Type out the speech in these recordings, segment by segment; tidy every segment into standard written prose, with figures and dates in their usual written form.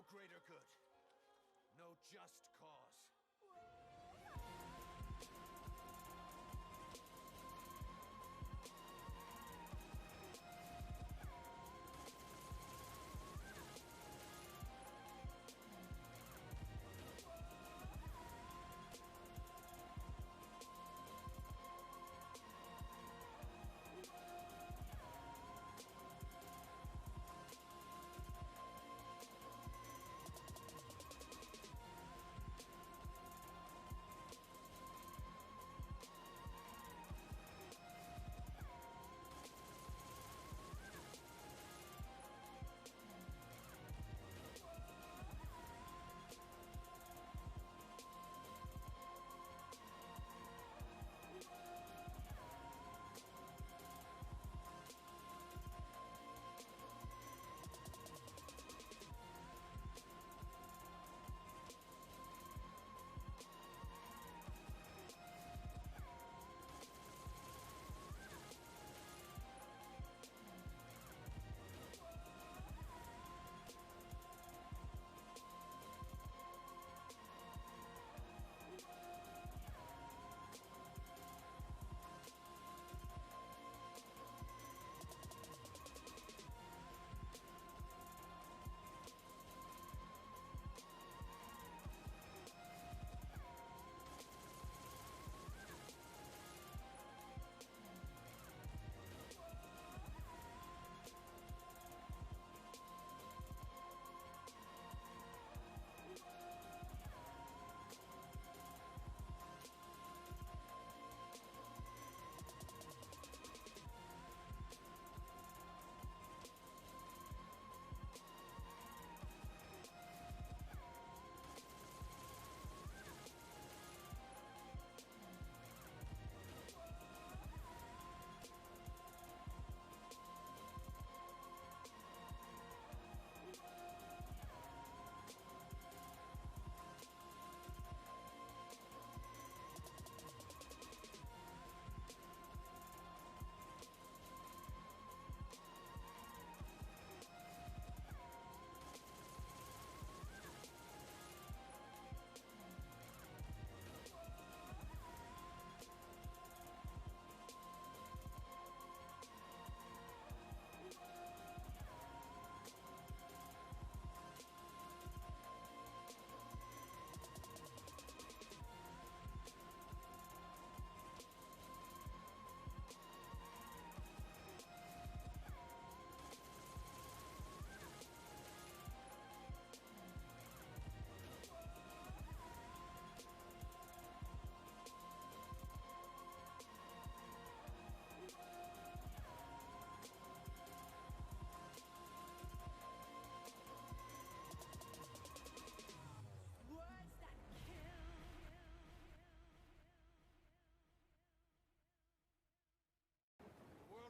greater good. No just cause.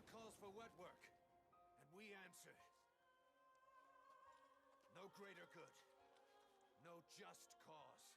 Calls for wet work, and we answer. No greater good. No just cause.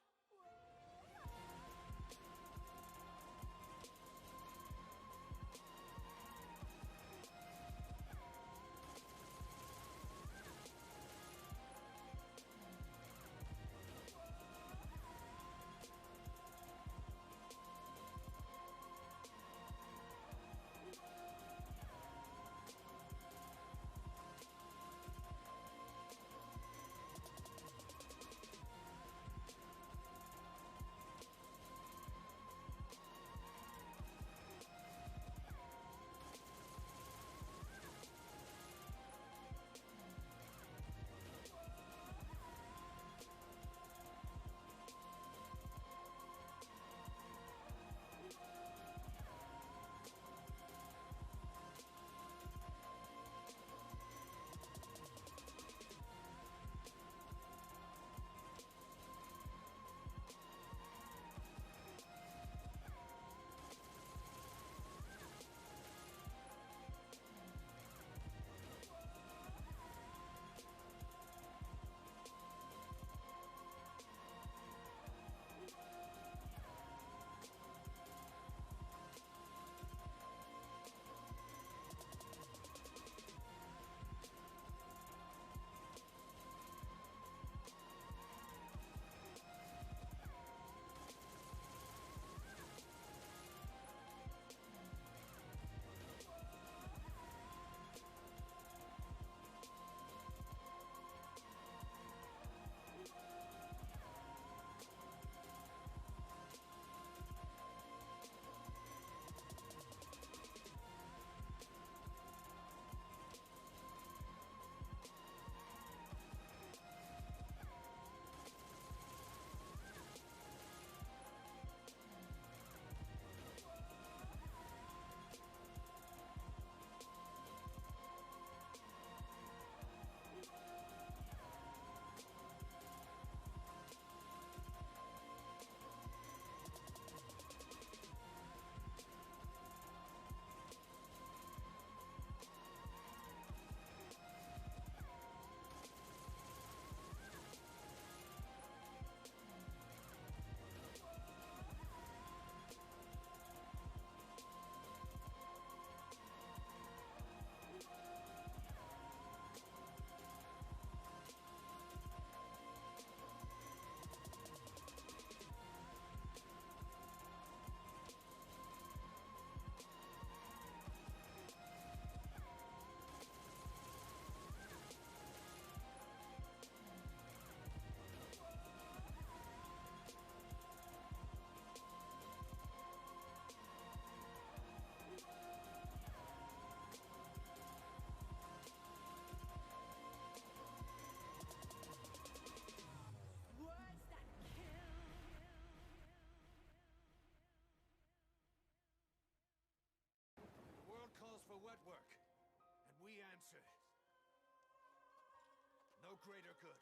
greater good.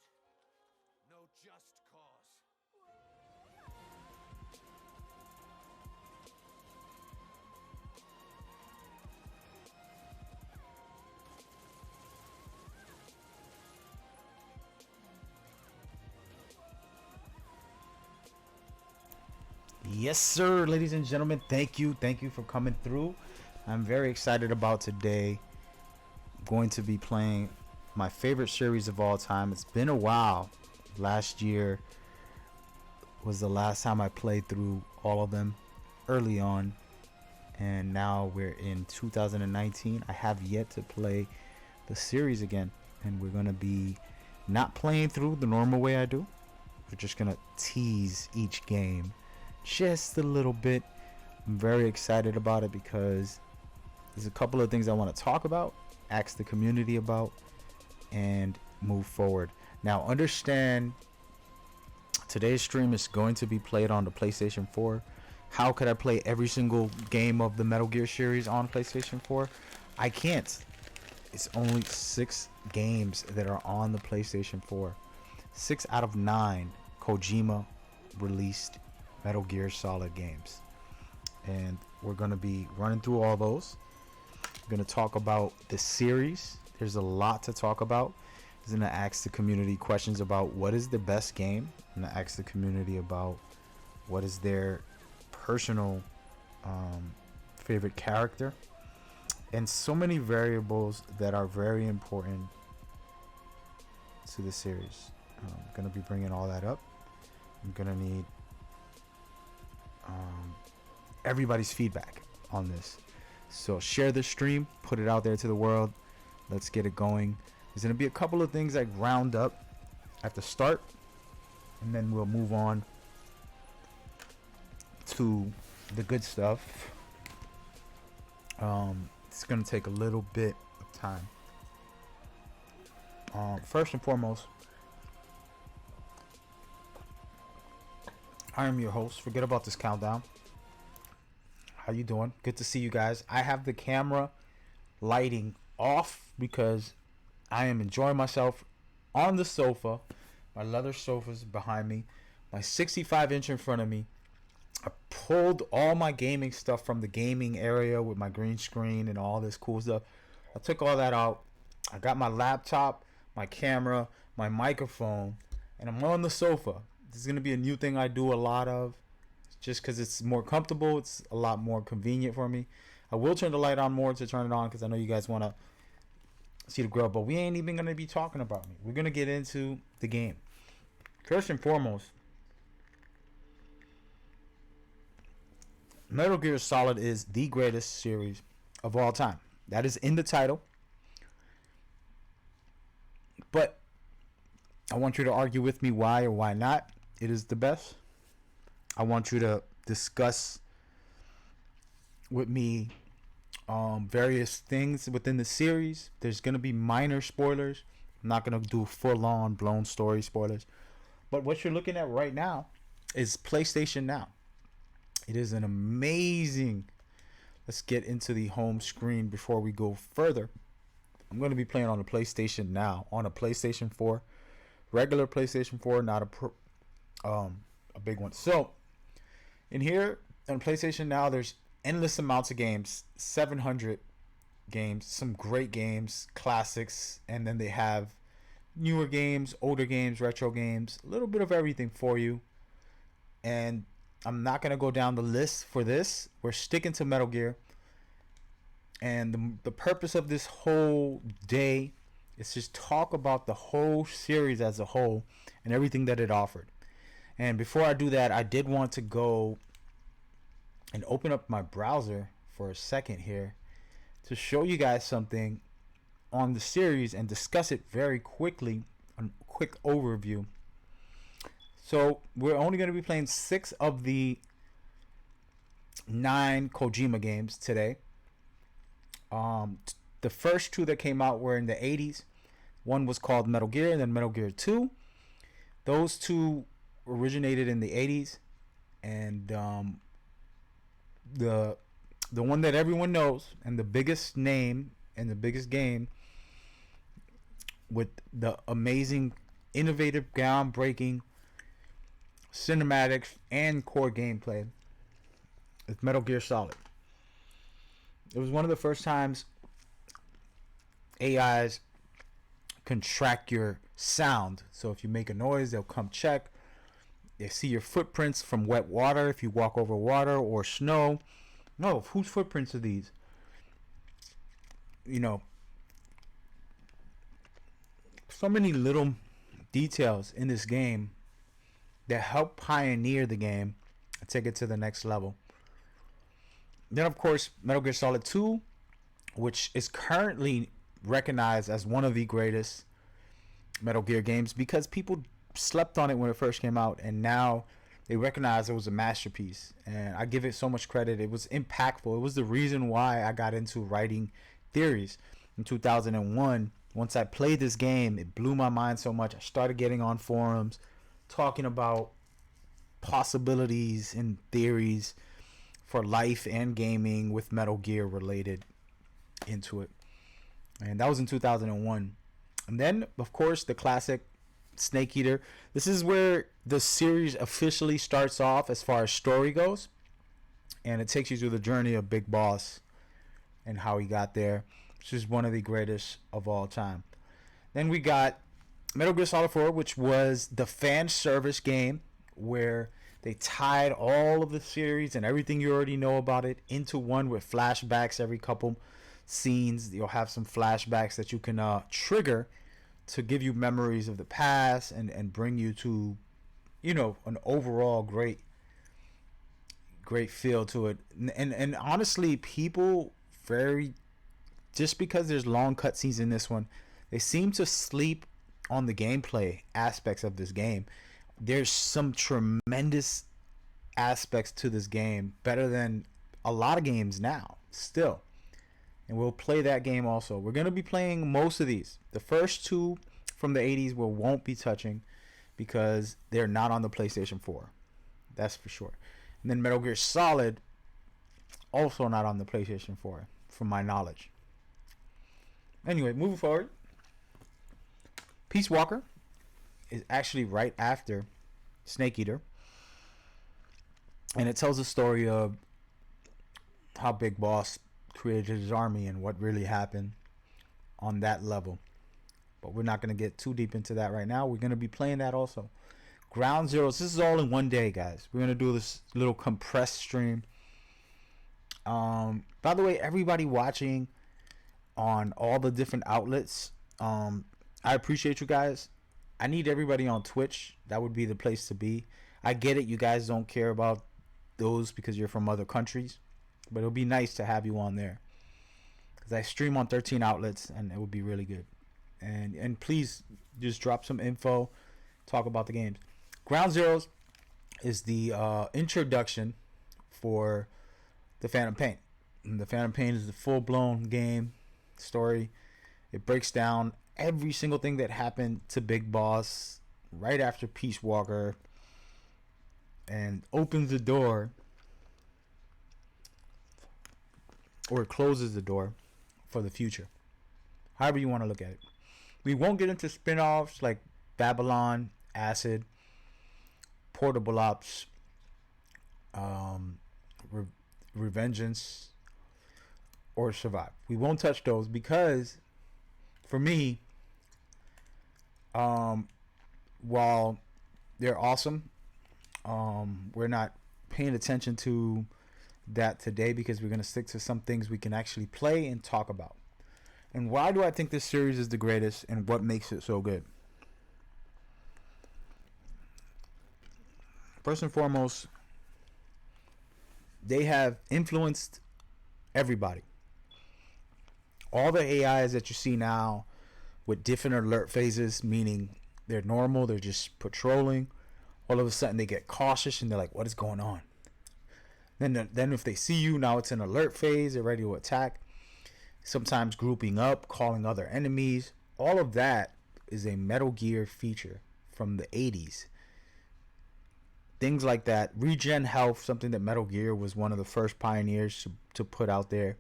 No just cause. Yes, sir, ladies and gentlemen. Thank you for coming through. I'm very excited about today. Going to be playing my favorite series of all time. It's been a while. Last year was the last time I played through all of them early on, and now we're in 2019. I have yet to play the series again, and we're gonna be not playing through the normal way I do. We're just gonna tease each game just a little bit. I'm very excited about it because there's a couple of things I want to talk about, ask the community about, and move forward. Now, understand today's stream is going to be played on the PlayStation 4. How could I play every single game of the Metal Gear series on PlayStation 4? I can't. It's only 6 games that are on the PlayStation 4. 6 out of 9 Kojima released Metal Gear Solid games. And we're going to be running through all those. We're going to talk about the series. There's a lot to talk about. I'm going to ask the community questions about what is the best game. I'm going to ask the community about what is their personal favorite character. And so many variables that are very important to the series. I'm going to be bringing all that up. I'm going to need everybody's feedback on this. So share the stream, put it out there to the world. Let's get it going. There's going to be a couple of things I round up at the start, and then we'll move on to the good stuff. It's going to take a little bit of time. First and foremost, I am your host. Forget about this countdown. How you doing? Good to see you guys. I have the camera lighting off because I am enjoying myself on the sofa. My leather sofa's behind me. My 65-inch in front of me. I pulled all my gaming stuff from the gaming area with my green screen and all this cool stuff. I took all that out. I got my laptop, my camera, my microphone, and I'm on the sofa. This is going to be a new thing I do a lot of. Just because it's more comfortable. It's a lot more convenient for me. I will turn the light on more to turn it on because I know you guys want to see the grill. But we ain't even going to be talking about me. We're going to get into the game. First and foremost, Metal Gear Solid is the greatest series of all time. That is in the title. But I want you to argue with me why or why not it is the best. I want you to discuss with me various things within the series. There's going to be minor spoilers. I'm not going to do full-on blown story spoilers. But what you're looking at right now is PlayStation Now. It is an amazing... Let's get into the home screen before we go further. I'm going to be playing on the PlayStation Now. On a PlayStation 4. Regular PlayStation 4, not a big one. So... in here on PlayStation Now, there's endless amounts of games, 700 games, some great games, classics, and then they have newer games, older games, retro games, a little bit of everything for you. And I'm not going to go down the list for this. We're sticking to Metal Gear. And the purpose of this whole day is just talk about the whole series as a whole and everything that it offered. And before I do that, I did want to go and open up my browser for a second here to show you guys something on the series and discuss it very quickly, a quick overview. So we're only going to be playing 6 of the 9 Kojima games today. The first 2 that came out were in the 80s. One was called Metal Gear and then Metal Gear 2. Those 2 originated in the 80s, and the one that everyone knows and the biggest name and the biggest game with the amazing, innovative, groundbreaking cinematics and core gameplay is Metal Gear Solid. It was one of the first times AIs can track your sound. So if you make a noise, they'll come check. They see your footprints from wet water if you walk over water or snow. No, whose footprints are these? You know, so many little details in this game that help pioneer the game and take it to the next level. Then, of course, Metal Gear Solid 2, which is currently recognized as one of the greatest Metal Gear games because people slept on it when it first came out, and now they recognize it was a masterpiece. And I give it so much credit. It was impactful. It was the reason why I got into writing theories in 2001. Once I played this game, it blew my mind so much. I started getting on forums, talking about possibilities and theories for life and gaming with Metal Gear related into it. And that was in 2001. And then, of course, the classic Snake Eater. This is where the series officially starts off as far as story goes. And it takes you through the journey of Big Boss and how he got there, which is one of the greatest of all time. Then we got Metal Gear Solid 4, which was the fan service game where they tied all of the series and everything you already know about it into one with flashbacks every couple scenes. You'll have some flashbacks that you can trigger to give you memories of the past and bring you to, you know, an overall great feel to it. And honestly, people just because there's long cutscenes in this one, they seem to sleep on the gameplay aspects of this game. There's some tremendous aspects to this game, better than a lot of games now still. And we'll play that game also. We're going to be playing most of these. The first two from the 80s we won't be touching because they're not on the PlayStation 4. That's for sure. And then Metal Gear Solid, also not on the PlayStation 4, from my knowledge. Anyway, moving forward. Peace Walker is actually right after Snake Eater. And it tells the story of how Big Boss created his army and what really happened on that level. But we're not going to get too deep into that right now. We're going to be playing that also. Ground Zeroes. This is all in one day, guys. We're going to do this little compressed stream. By the way, everybody watching on all the different outlets, I appreciate you guys. I need everybody on Twitch. That would be the place to be. I get it. You guys don't care about those because you're from other countries. But it'll be nice to have you on there. Because I stream on 13 outlets and it would be really good. And please just drop some info. Talk about the games. Ground Zeroes is the introduction for the Phantom Pain. And the Phantom Pain is the full-blown game story. It breaks down every single thing that happened to Big Boss right after Peace Walker and opens the door, or it closes the door for the future. However you want to look at it. We won't get into spin-offs like Babylon, Acid, Portable Ops, Revengeance, or Survive. We won't touch those because, for me, while they're awesome, we're not paying attention to that today because we're going to stick to some things we can actually play and talk about. And why do I think this series is the greatest and what makes it so good? First and foremost, they have influenced everybody. All the AIs that you see now with different alert phases, meaning they're normal, they're just patrolling. All of a sudden they get cautious and they're like, what is going on? Then if they see you, now it's an alert phase, they're ready to attack. Sometimes grouping up, calling other enemies. All of that is a Metal Gear feature from the 80s. Things like that. Regen health, something that Metal Gear was one of the first pioneers to put out there.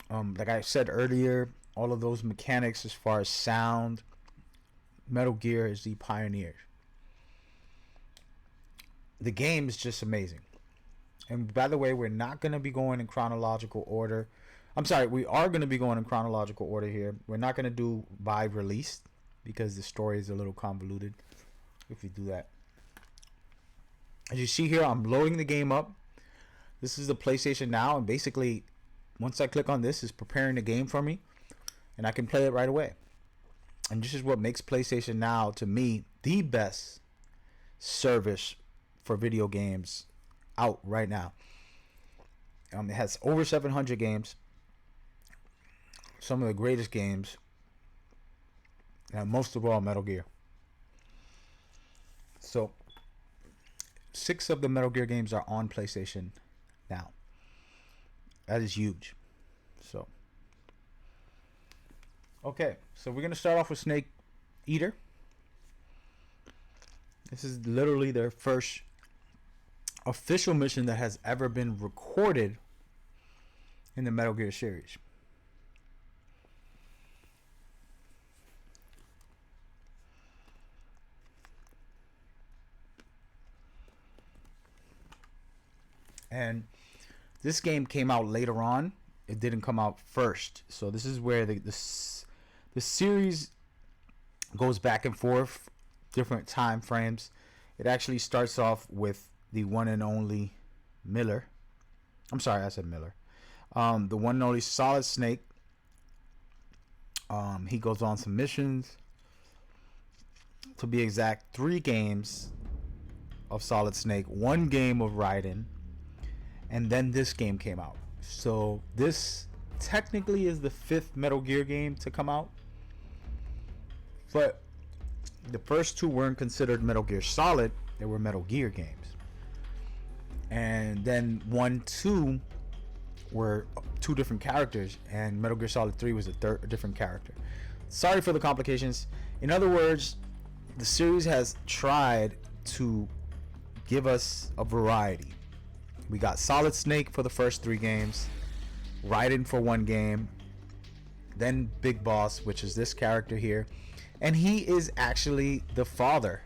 Like I said earlier, all of those mechanics as far as sound, Metal Gear is the pioneer. The game is just amazing. And by the way, we're not going to be going in chronological order. I'm sorry, we are going to be going in chronological order here. We're not going to do by release because the story is a little convoluted if we do that. As you see here, I'm loading the game up. This is the PlayStation Now, and basically, once I click on this, it's preparing the game for me, and I can play it right away. And this is what makes PlayStation Now, to me, the best service for video games out right now. It has over 700 games, some of the greatest games, and most of all, Metal Gear. So 6 of the Metal Gear games are on PlayStation Now. That is huge. So okay, so we're gonna start off with Snake Eater. This is literally their first official mission that has ever been recorded in the Metal Gear series. And this game came out later on. It didn't come out first. So this is where the series goes back and forth, different time frames. It actually starts off with the one and only Miller. I'm sorry, I said Miller. The one and only Solid Snake. He goes on some missions. To be exact, 3 games of Solid Snake, 1 game of Raiden, and then this game came out. So this technically is the 5th Metal Gear game to come out. But the first 2 weren't considered Metal Gear Solid. They were Metal Gear games. And then 1, 2 were 2 different characters, and Metal Gear Solid 3 was a different character. Sorry for the complications. In other words, the series has tried to give us a variety. We got Solid Snake for the first 3 games, Raiden for 1 game, then Big Boss, which is this character here, and he is actually the father.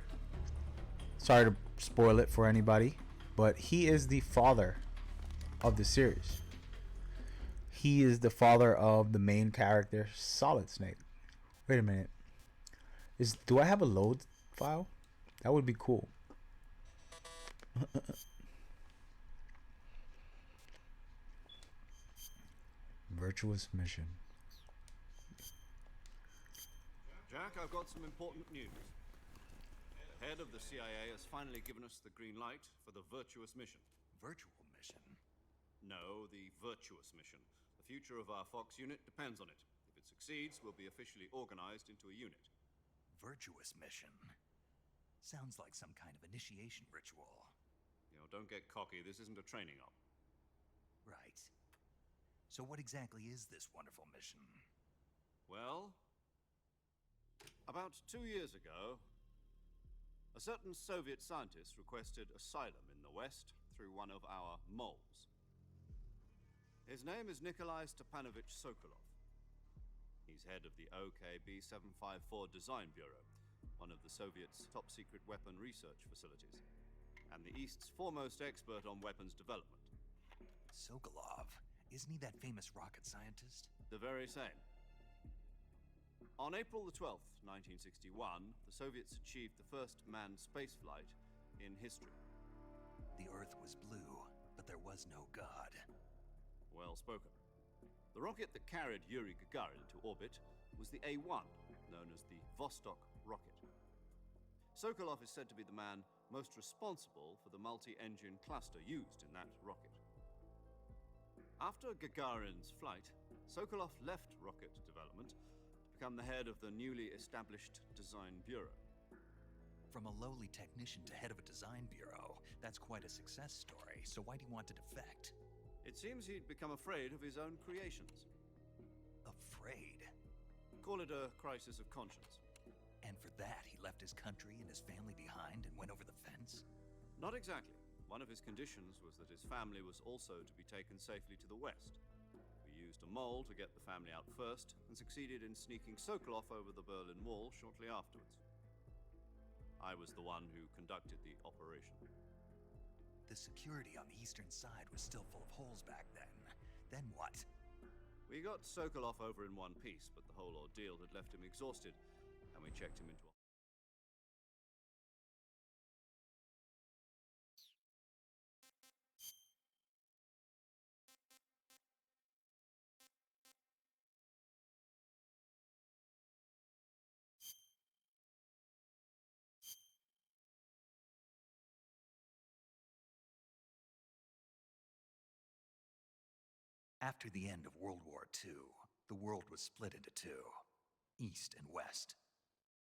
Sorry to spoil it for anybody, but he is the father of the series. He is the father of the main character, Solid Snake. Wait a minute. Do I have a load file? That would be cool. Virtuous mission. Jack, I've got some important news. The head of the CIA has finally given us the green light for the virtuous mission. Virtual mission? No, the virtuous mission. The future of our Fox unit depends on it. If it succeeds, we'll be officially organized into a unit. Virtuous mission? Sounds like some kind of initiation ritual. You know, don't get cocky. This isn't a training op. Right. So what exactly is this wonderful mission? Well, about 2 years ago, a certain Soviet scientist requested asylum in the West through one of our moles. His name is Nikolai Stepanovich Sokolov. He's head of the OKB 754 Design Bureau, one of the Soviets' top-secret weapon research facilities, and the East's foremost expert on weapons development. Sokolov? Isn't he that famous rocket scientist? The very same. On April the 12th, 1961, the Soviets achieved the first manned spaceflight in history. The Earth was blue, but there was no God. Well spoken. The rocket that carried Yuri Gagarin to orbit was the A-1, known as the Vostok rocket. Sokolov is said to be the man most responsible for the multi-engine cluster used in that rocket. After Gagarin's flight, Sokolov left rocket development to become the head of the newly established Design Bureau. From a lowly technician to head of a design bureau, that's quite a success story, so why do you want to defect? It seems he'd become afraid of his own creations. Afraid? Call it a crisis of conscience. And for that, he left his country and his family behind and went over the fence? Not exactly. One of his conditions was that his family was also to be taken safely to the West. We used a mole to get the family out first, and succeeded in sneaking Sokolov over the Berlin Wall shortly afterwards. I was the one who conducted the operation. The security on the eastern side was still full of holes back then. Then what? We got Sokolov over in one piece, but the whole ordeal had left him exhausted, and we checked him into a... After the end of World War II, the world was split into two, East and West.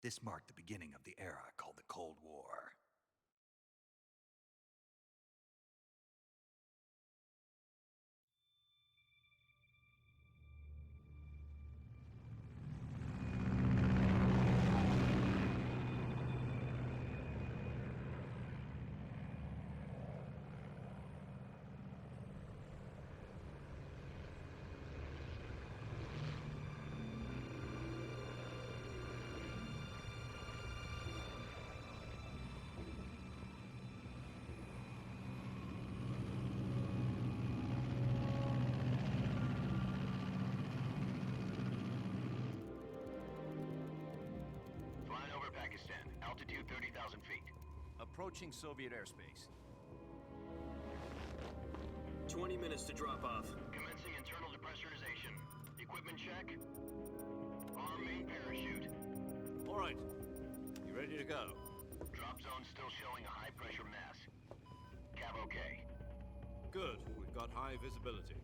This marked the beginning of the era called the Cold War. Pakistan, altitude 30,000 feet. Approaching Soviet airspace. 20 minutes to drop off. Commencing internal depressurization. Equipment check. Arm main parachute. All right. You ready to go? Drop zone still showing a high pressure mass. Cav okay. Good. We've got high visibility.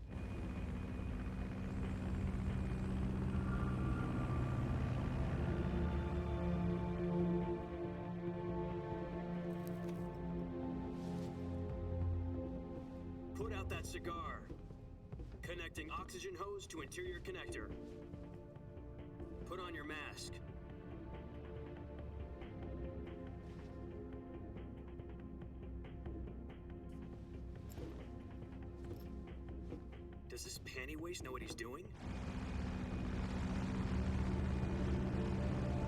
Put out that cigar. Connecting oxygen hose to interior connector. Put on your mask. Does this panty waste know what he's doing?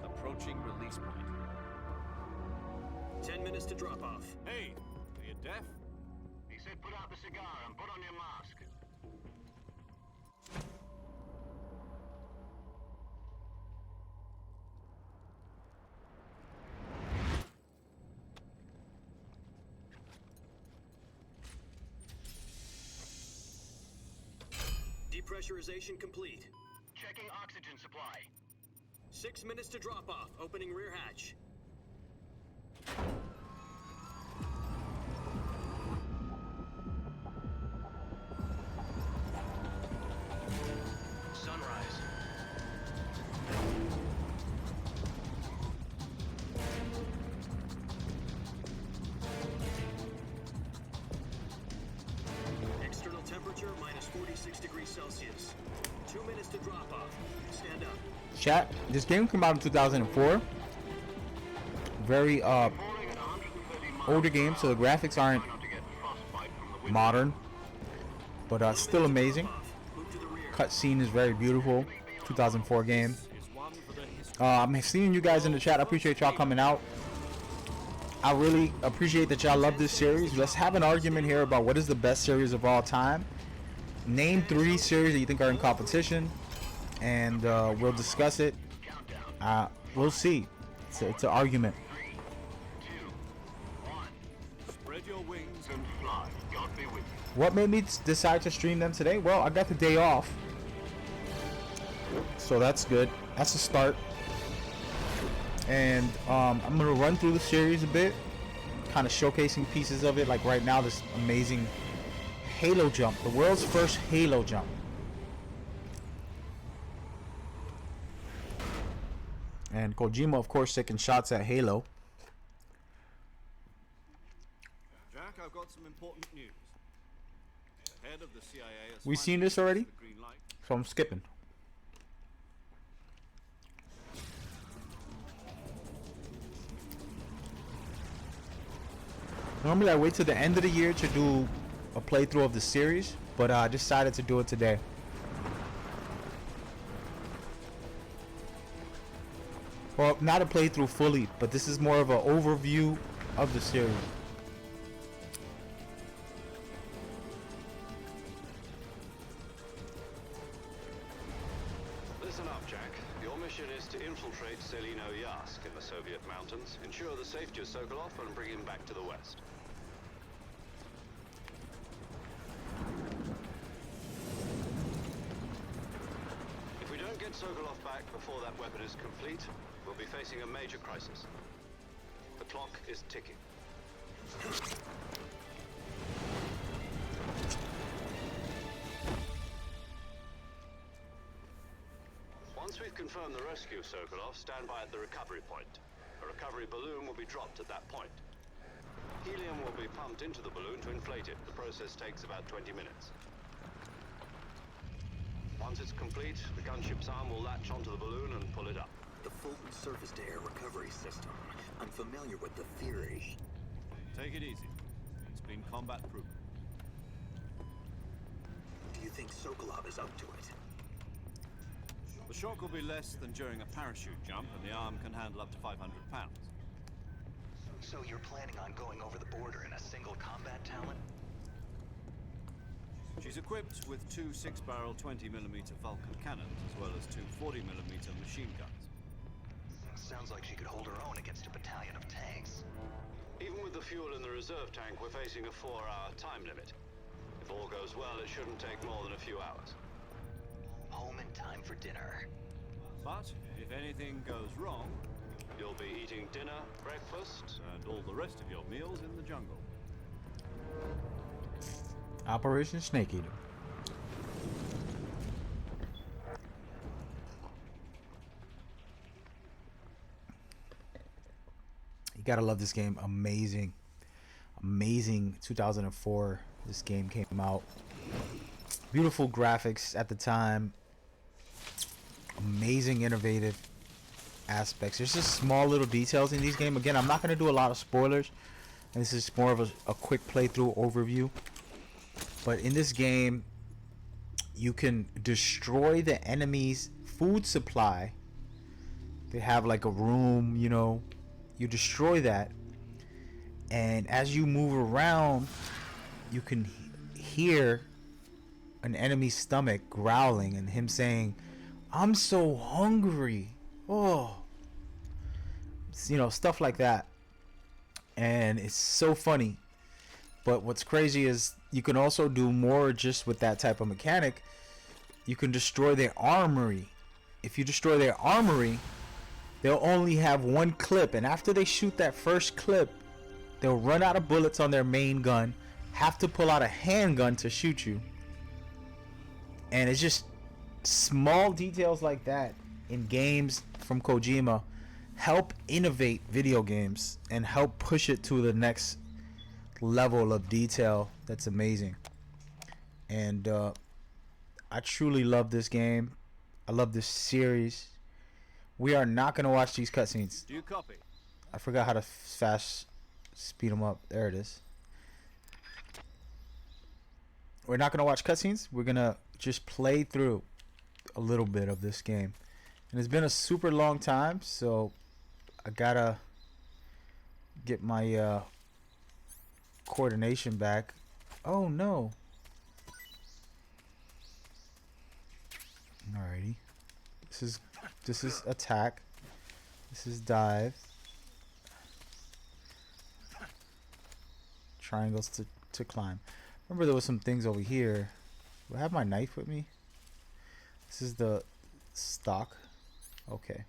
Approaching release point. 10 minutes to drop off. Hey, are you deaf? He said put out the cigar and put on your mask. Depressurization complete. Checking oxygen supply. 6 minutes to drop off. Opening rear hatch. Sunrise. External temperature minus 46 degrees Celsius. 2 minutes to drop off. Stand up. Chat, this game came out in 2004. Very older game, so the graphics aren't modern, but still amazing. Move to the rear. Cutscene is very beautiful. 2004 game. I'm seeing you guys in the chat. I appreciate y'all coming out. I really appreciate that y'all love this series. Let's have an argument here about what is the best series of all time. Name 3 series that you think are in competition, and we'll discuss it. We'll see. It's an argument. 3, 2, 1. Spread your wings and fly. God be with you. What made me decide to stream them today? Well, I got the day off, so that's good. That's a start. And I'm gonna run through the series a bit, kind of showcasing pieces of it. Like right now, this amazing Halo jump, the world's first Halo jump. And Kojima, of course, taking shots at Halo. Jack, I've got some important news. The head of the CIA has We've seen finally this already? the green light. So I'm skipping. Normally I wait till the end of the year to do a playthrough of the series, but I decided to do it today. Well, not a playthrough fully, but this is more of an overview of the series. Listen up, Jack. Your mission is to infiltrate Selino Yask in the Soviet mountains, ensure the safety of Sokolov, and bring him back to the West. If we don't get Sokolov back before that weapon is complete, we'll be facing a major crisis. The clock is ticking. Once we've confirmed the rescue of Sokolov, stand by at the recovery point. A recovery balloon will be dropped at that point. Helium will be pumped into the balloon to inflate it. The process takes about 20 minutes. Once it's complete, the gunship's arm will latch onto the balloon and pull it up. The Fulton surface-to-air recovery system. I'm familiar with the theory. Take it easy. It's been combat-proven. Do you think Sokolov is up to it? The shock will be less than during a parachute jump, and the arm can handle up to 500 pounds. So you're planning on going over the border in a single combat talent? She's equipped with two 6-barrel 20mm Vulcan cannons, as well as two 40mm machine guns. Sounds like she could hold her own against a battalion of tanks. Even with the fuel in the reserve tank, we're facing a 4-hour time limit. If all goes well, it shouldn't take more than a few hours. Home in time for dinner. But if anything goes wrong, you'll be eating dinner, breakfast, and all the rest of your meals in the jungle. Operation Snake Eater. You gotta love this game. Amazing. Amazing 2004. This game came out. Beautiful graphics at the time. Amazing, innovative aspects. There's just small little details in these games. Again, I'm not going to do a lot of spoilers. And this is more of a quick playthrough overview. But in this game, you can destroy the enemy's food supply. They have like a room, you know. You destroy that. And as you move around, you can hear an enemy's stomach growling and him saying, "I'm so hungry." Oh, you know, stuff like that. And it's so funny. But what's crazy is you can also do more just with that type of mechanic. You can destroy their armory. If you destroy their armory, they'll only have one clip, and after they shoot that first clip, they'll run out of bullets on their main gun, have to pull out a handgun to shoot you. And it's just small details like that in games from Kojima help innovate video games and help push it to the next level of detail that's amazing. And I truly love this game. I love this series. We are not going to watch these cutscenes. Do you copy? I forgot how to fast speed them up. There it is. We're not going to watch cutscenes. We're going to just play through a little bit of this game. And it's been a super long time, so I got to get my coordination back. Oh, no. Alrighty. This is attack. This is dive. Triangles to climb. Remember there was some things over here. Do I have my knife with me? This is the stock. Okay.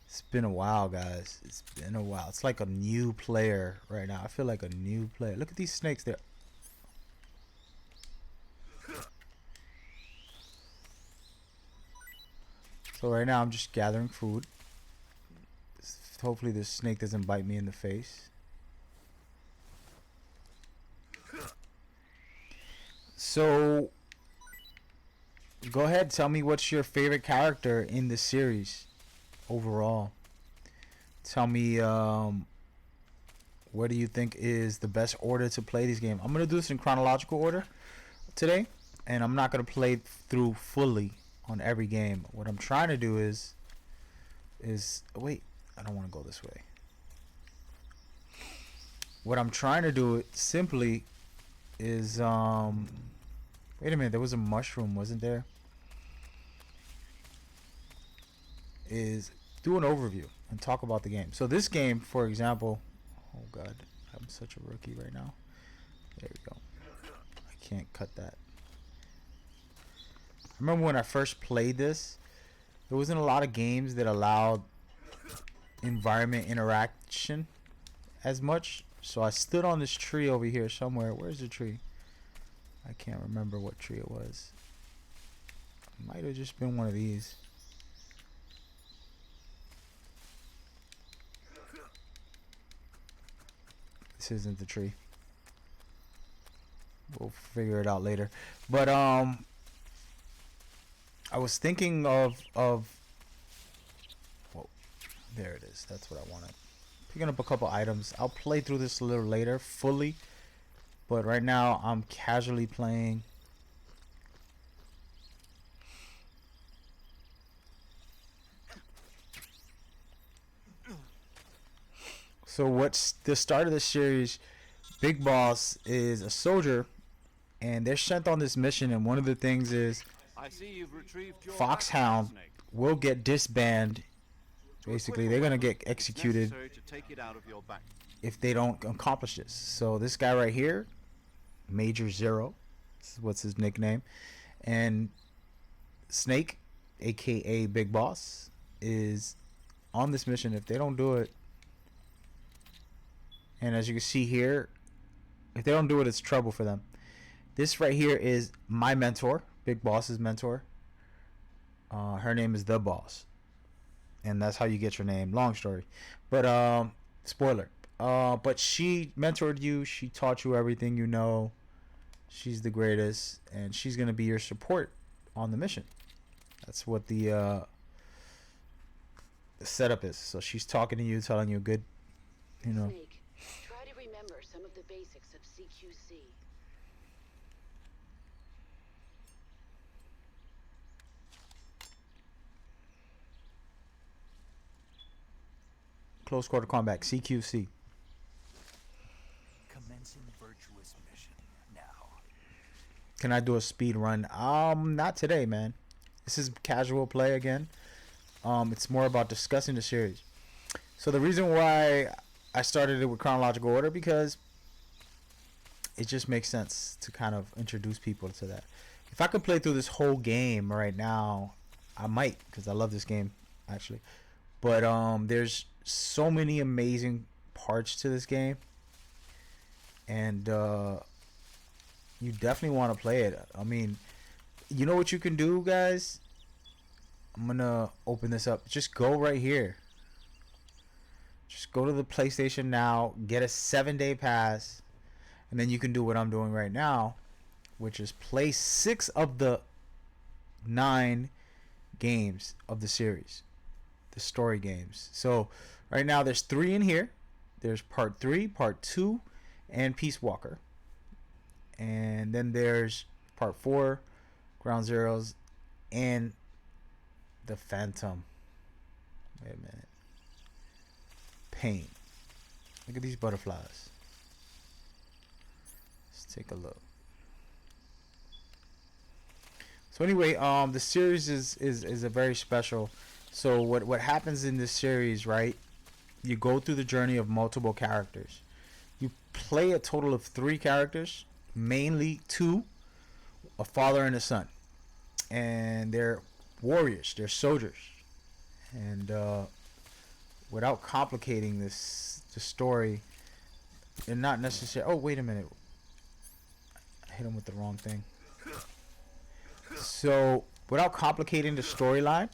It's been a while, guys. It's been a while. It's like a new player right now. I feel like a new player. Look at these snakes there. So right now I'm just gathering food. Hopefully this snake doesn't bite me in the face. So go ahead, tell me what's your favorite character in the series overall. Tell me what do you think is the best order to play this game. I'm going to do this in chronological order today, and I'm not going to play through fully on every game. What I'm trying to do is is wait, I don't want to go this way. What I'm trying to do it simply is wait a minute, there was a mushroom, wasn't there? Is do an overview and talk about the game. So this game, for example, oh god, I'm such a rookie right now. There we go. I can't cut that. I remember when I first played this, there wasn't a lot of games that allowed environment interaction as much. So I stood on this tree over here somewhere. Where's the tree? I can't remember what tree it was. It might have just been one of these. This isn't the tree. We'll figure it out later. But I was thinking of whoa, there it is. That's what I wanted. Picking up a couple items. I'll play through this a little later fully, but right now I'm casually playing. So what's the start of the series? Big Boss is a soldier, and they're sent on this mission, and one of the things is I see you've retrieved your Foxhound Snake. will get disbanded. Basically, they're gonna get It's executed necessary to take it out of your back. if they don't accomplish this. So this guy right here, Major Zero, this is what's his nickname, and Snake, aka Big Boss, is on this mission. If they don't do it, and as you can see here, if they don't do it, it's trouble for them. This right here is my mentor, Big Boss's mentor. Her name is The Boss, and that's how you get your name. Long story, but spoiler. But she mentored you. She taught you everything you know. She's the greatest, and she's gonna be your support on the mission. That's what the setup is. So she's talking to you, telling you good, you know. Snake, try to remember some of the basics of CQC. Close quarter combat, CQC. Commencing virtuous mission now. Can I do a speed run? Not today, man. This is casual play again. It's more about discussing the series. So the reason why I started it with chronological order, because it just makes sense to kind of introduce people to that. If I could play through this whole game right now, I might, because I love this game actually. But there's so many amazing parts to this game, and you definitely want to play it. I mean, you know what you can do, guys? I'm gonna open this up. Just go right here. Just go to the PlayStation Now, get a 7-day pass, and then you can do what I'm doing right now, which is play 6 of the 9 games of the series, the story games. So right now there's 3 in here. There's part 3, part 2, and Peace Walker. And then there's part 4, Ground Zeroes, and the Phantom. Wait a minute. Pain. Look at these butterflies. Let's take a look. So anyway, the series is a very special. So what happens in this series, right? You go through the journey of multiple characters. You play a total of 3 characters, mainly 2, a father and a son, and they're warriors. They're soldiers, and without complicating the story, they're not necessarily. Oh, wait a minute! I hit him with the wrong thing. So, without complicating the storyline,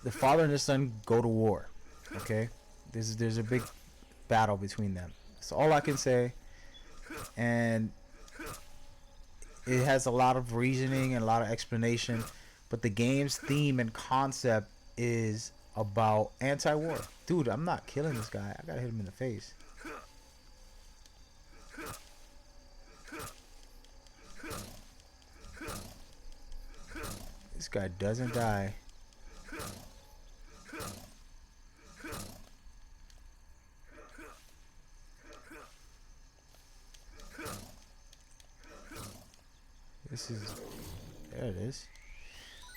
the father and the son go to war. Okay, there's a big battle between them. That's all I can say, and it has a lot of reasoning and a lot of explanation. But the game's theme and concept is about anti-war. Dude, I'm not killing this guy. I gotta hit him in the face. This guy doesn't die. This is... There it is.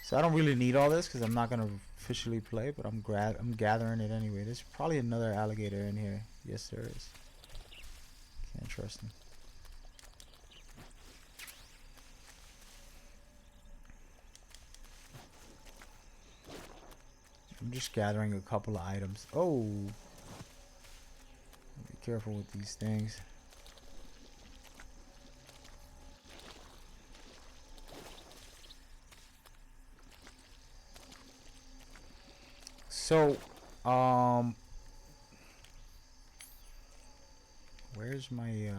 So I don't really need all this because I'm not going to officially play, but I'm gathering it anyway. There's probably another alligator in here. Yes, there is. Can't trust him. I'm just gathering a couple of items. Oh! Be careful with these things. So, where's my,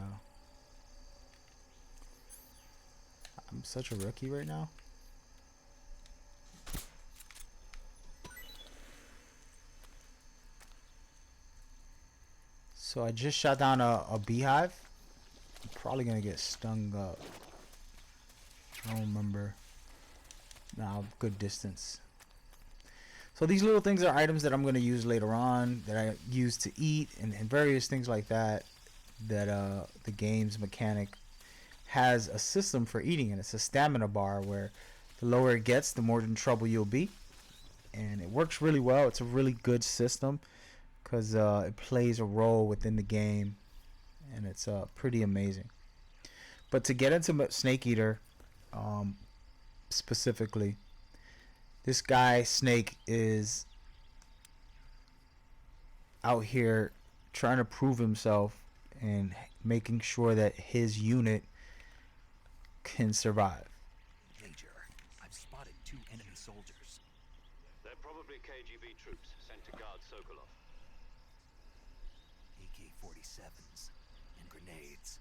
I'm such a rookie right now. So I just shot down a beehive. I'm probably gonna get stung up. I don't remember. Nah, good distance. So these little things are items that I'm going to use later on, that I use to eat, and various things like that, that the game's mechanic has a system for eating, and it's a stamina bar where the lower it gets, the more in trouble you'll be. And it works really well. It's a really good system because it plays a role within the game, and it's pretty amazing. But to get into Snake Eater specifically, this guy, Snake, is out here trying to prove himself and making sure that his unit can survive. Major, I've spotted 2 enemy soldiers. They're probably KGB troops sent to guard Sokolov. AK-47s and grenades.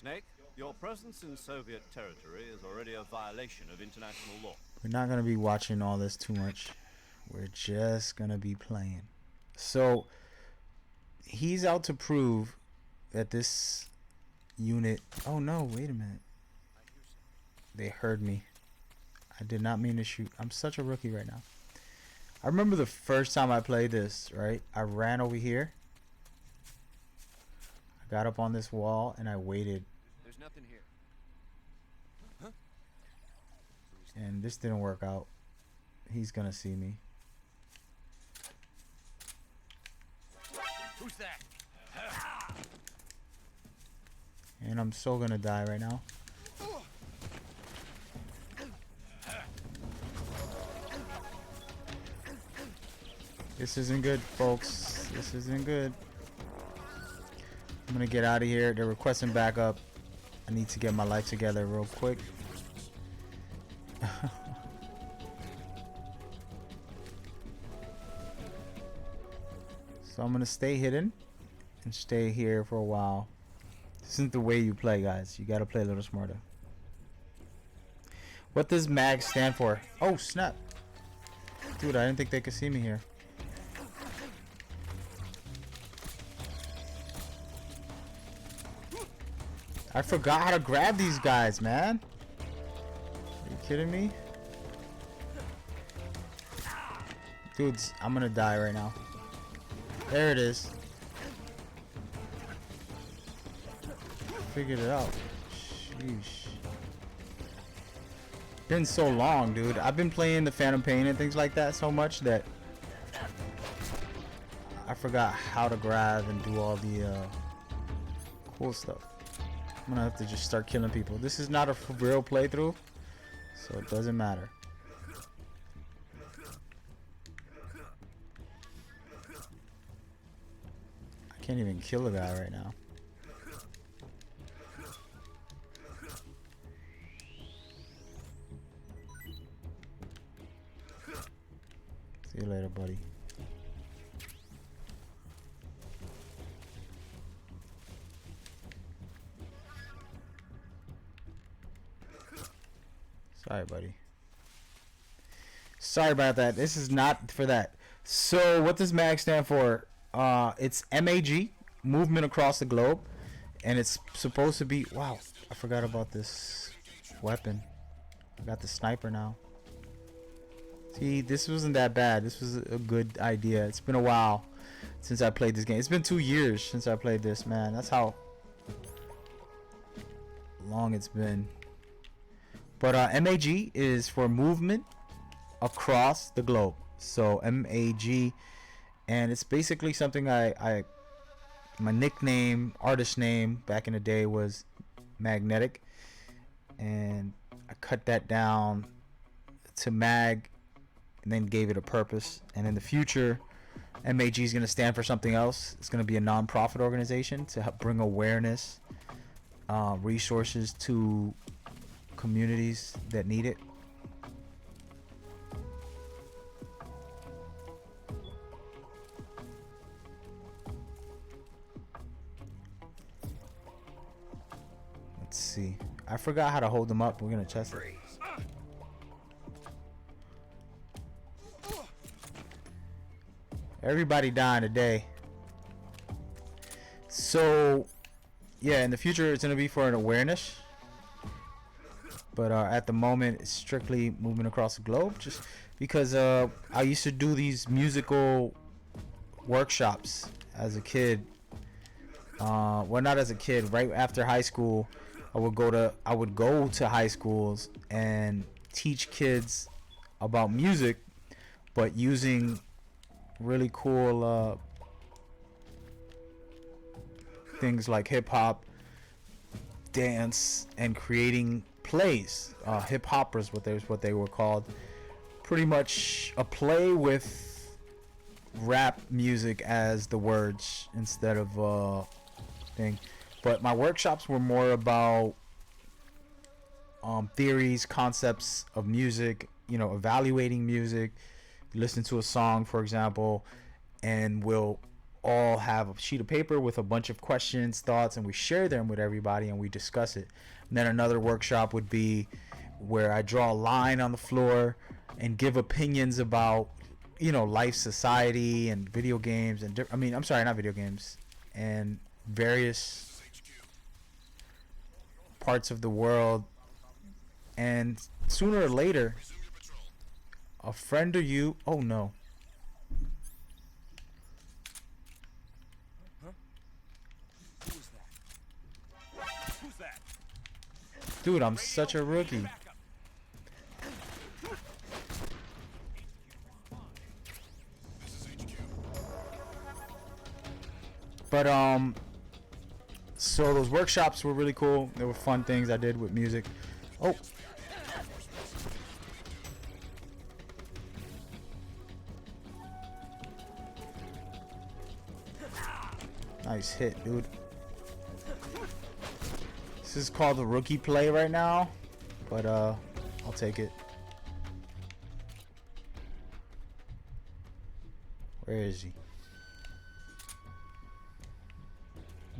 Snake, your presence in Soviet territory is already a violation of international law. We're not going to be watching all this too much. We're just going to be playing. So, he's out to prove that this unit... Oh, no, wait a minute. They heard me. I did not mean to shoot. I'm such a rookie right now. I remember the first time I played this, right? I ran over here. I got up on this wall, and I waited. There's nothing here. And this didn't work out. He's gonna see me. Who's that? And I'm so gonna die right now. This isn't good, folks. This isn't good. I'm gonna get out of here. They're requesting backup. I need to get my life together real quick. So I'm gonna stay hidden and stay here for a while. This isn't the way you play, guys. You gotta play a little smarter. What does MAG stand for? Oh, snap. Dude, I didn't think they could see me here. I forgot how to grab these guys, man. Are you kidding me? Dudes, I'm gonna die right now. There it is. Figured it out. Sheesh. Been so long, dude. I've been playing the Phantom Pain and things like that so much that I forgot how to grab and do all the cool stuff. I'm gonna have to just start killing people. This is not a real playthrough, so it doesn't matter. I can't even kill a guy right now. See you later, buddy. Sorry, buddy. Sorry about that. This is not for that. So, what does MAG stand for? It's MAG, movement across the globe, and it's supposed to be. Wow, I forgot about this weapon. I got the sniper now. See, this wasn't that bad. This was a good idea. It's been a while. since I played this game. It's been 2 years since I played this, man. That's how long it's been. But MAG is for movement across the globe. So MAG, and it's basically something my nickname, artist name back in the day was Magnetic, and I cut that down to Mag and then gave it a purpose. And in the future, MAG is going to stand for something else. It's going to be a non-profit organization to help bring awareness, resources to communities that need it. Let's see. I forgot how to hold them up. We're going to test it. Everybody dying today. So, yeah, in the future it's going to be for an awareness. But at the moment, it's strictly movement across the globe. Just because I used to do these musical workshops as a kid. Well, not as a kid. Right after high school, I would go to high schools and teach kids about music, but using really cool things like hip hop, dance, and creating plays. Hip hoppers, what they were called. Pretty much a play with rap music as the words instead of thing. But my workshops were more about theories, concepts of music. You know, evaluating music. Listen to a song, for example, and we'll all have a sheet of paper with a bunch of questions, thoughts, and we share them with everybody and we discuss it. And then another workshop would be where I draw a line on the floor and give opinions about, you know, life, society, and video games, and not video games, and various parts of the world. And sooner or later, a friend or you, oh no. Who's that? Dude, I'm such a rookie. But so those workshops were really cool. They were fun things I did with music. Oh. Nice hit, dude. This is called the rookie play right now, but I'll take it. Where is he?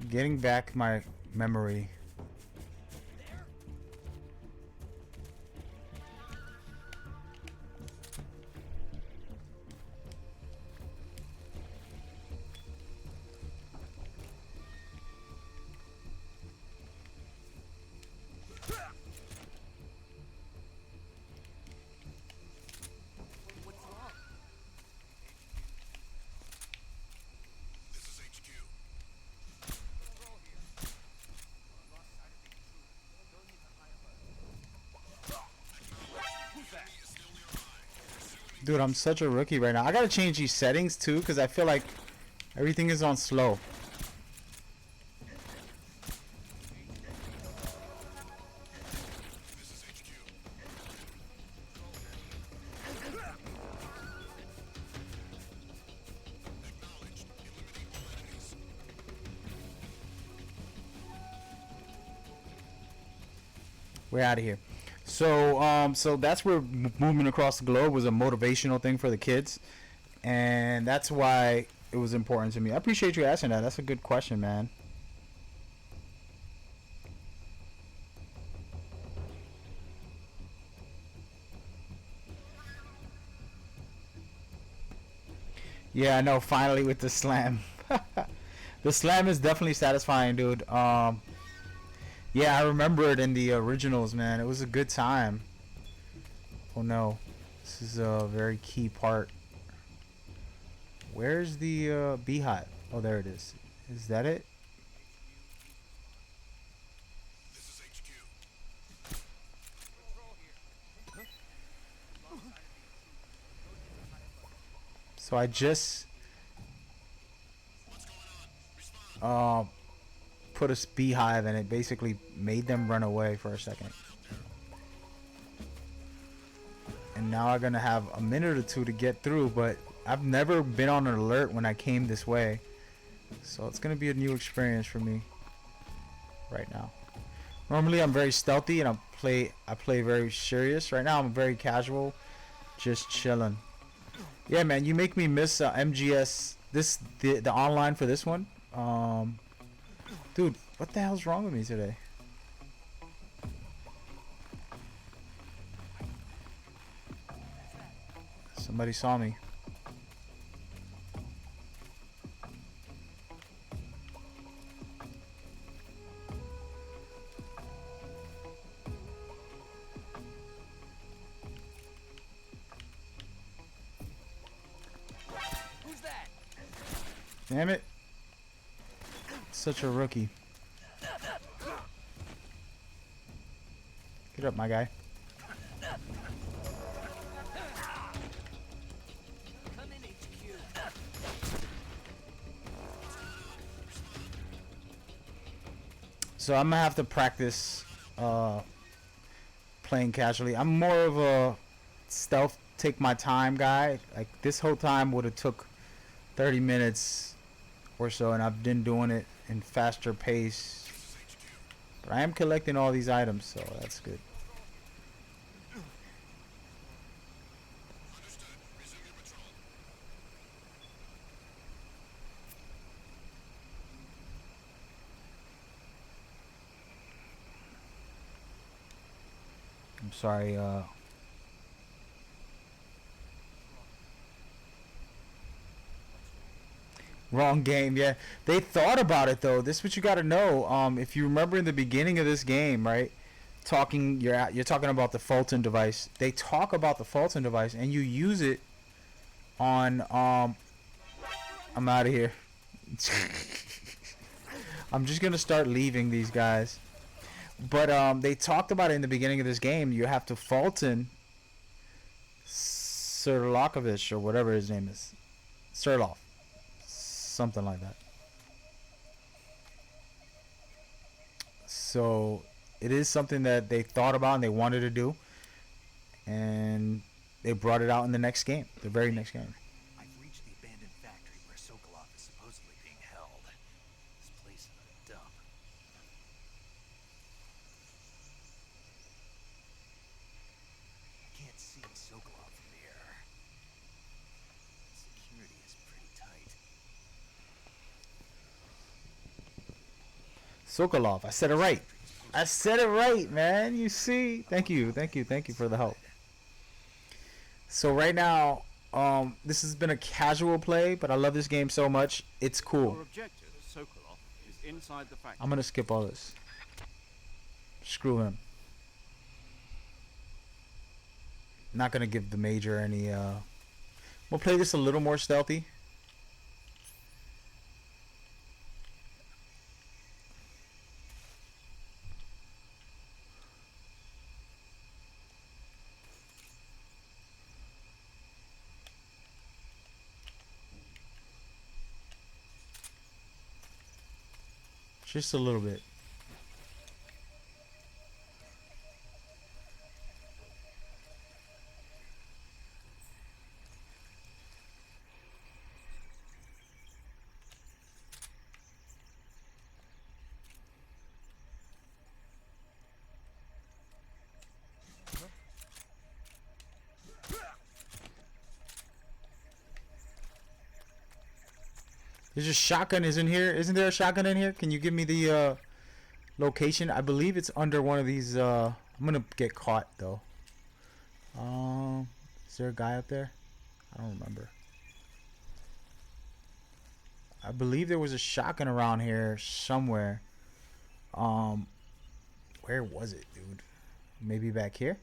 Getting back my memory. Dude, I'm such a rookie right now. I gotta change these settings too, because I feel like everything is on slow. We're out of here. So that's where movement across the globe was a motivational thing for the kids, and that's why it was important to me. I appreciate you asking that. That's a good question, man. Yeah, I know. Finally with the slam. The slam is definitely satisfying, dude. Yeah, I remember it in the originals, man. It was a good time. Oh no. This is a very key part. Where's the beehive? Oh, there it is. Is that it? So I just put a beehive and it basically made them run away for a second. And now I'm gonna have a minute or two to get through, but I've never been on an alert when I came this way. So it's gonna be a new experience for me right now. Normally I'm very stealthy and I play very serious. Right now I'm very casual, just chilling. Yeah, man, you make me miss MGS. The online for this one. Dude, what the hell's wrong with me today? Somebody saw me. Who's that? Damn it. Such a rookie. Get up, my guy. Come in, HQ. So I'm gonna have to practice playing casually. I'm more of a stealth, take my time guy. Like this whole time would have took 30 minutes or so, and I've been doing it in faster pace. But I am collecting all these items, so that's good. I'm sorry, wrong game. Yeah, they thought about it though. This is what you got to know. If you remember in the beginning of this game, right? You're talking about the Fulton device. They talk about the Fulton device, and you use it on. I'm out of here. I'm just gonna start leaving these guys. But they talked about it in the beginning of this game. You have to Fulton Serlokovich or whatever his name is, Serlov. Something like that. So it is something that they thought about and they wanted to do, and they brought it out in the next game, the very next game. I've reached the abandoned factory where Sokolov is supposedly being held. This place is a dump. I can't see Sokolov from the air. Security is pretty tight. Sokolov, I said it right. I said it right, man. You see? Thank you for the help. So right now, this has been a casual play, but I love this game so much. It's cool. Your objective, Sokolov, is inside the factory. I'm gonna skip all this. Screw him. Not gonna give the major any. We'll play this a little more stealthy. Just a little bit. There's a shotgun is in here. Isn't there a shotgun in here? Can you give me the location? I believe it's under one of these. I'm gonna get caught though. Is there a guy up there? I don't remember. I believe there was a shotgun around here somewhere. Where was it, dude? Maybe back here?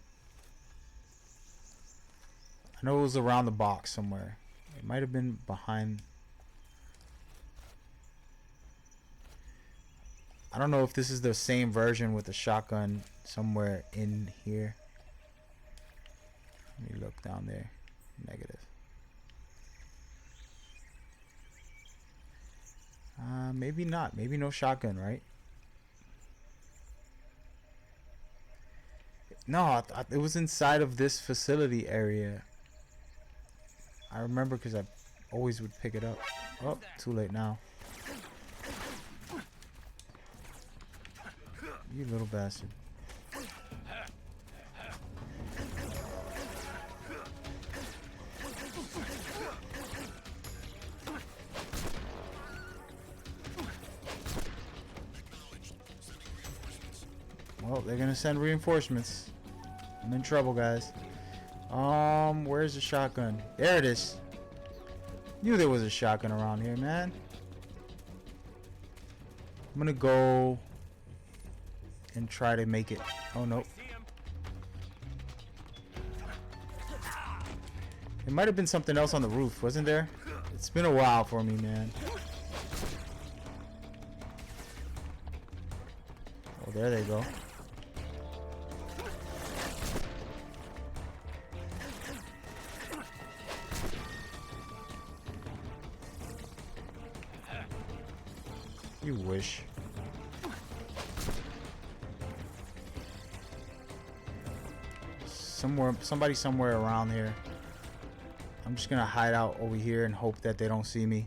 I know it was around the box somewhere. It might have been behind. I don't know if this is the same version with the shotgun somewhere in here. Let me look down there. Negative. Maybe not. Maybe no shotgun, right? No, it was inside of this facility area. I remember because I always would pick it up. Oh, too late now. You little bastard. Well, they're gonna send reinforcements. I'm in trouble, guys. Where's the shotgun? There it is. Knew there was a shotgun around here, man. I'm gonna go and try to make it. Oh, no. There might have been something else on the roof, wasn't there? It's been a while for me, man. Oh, there they go. You wish. Somebody somewhere around here. I'm just gonna hide out over here and hope that they don't see me.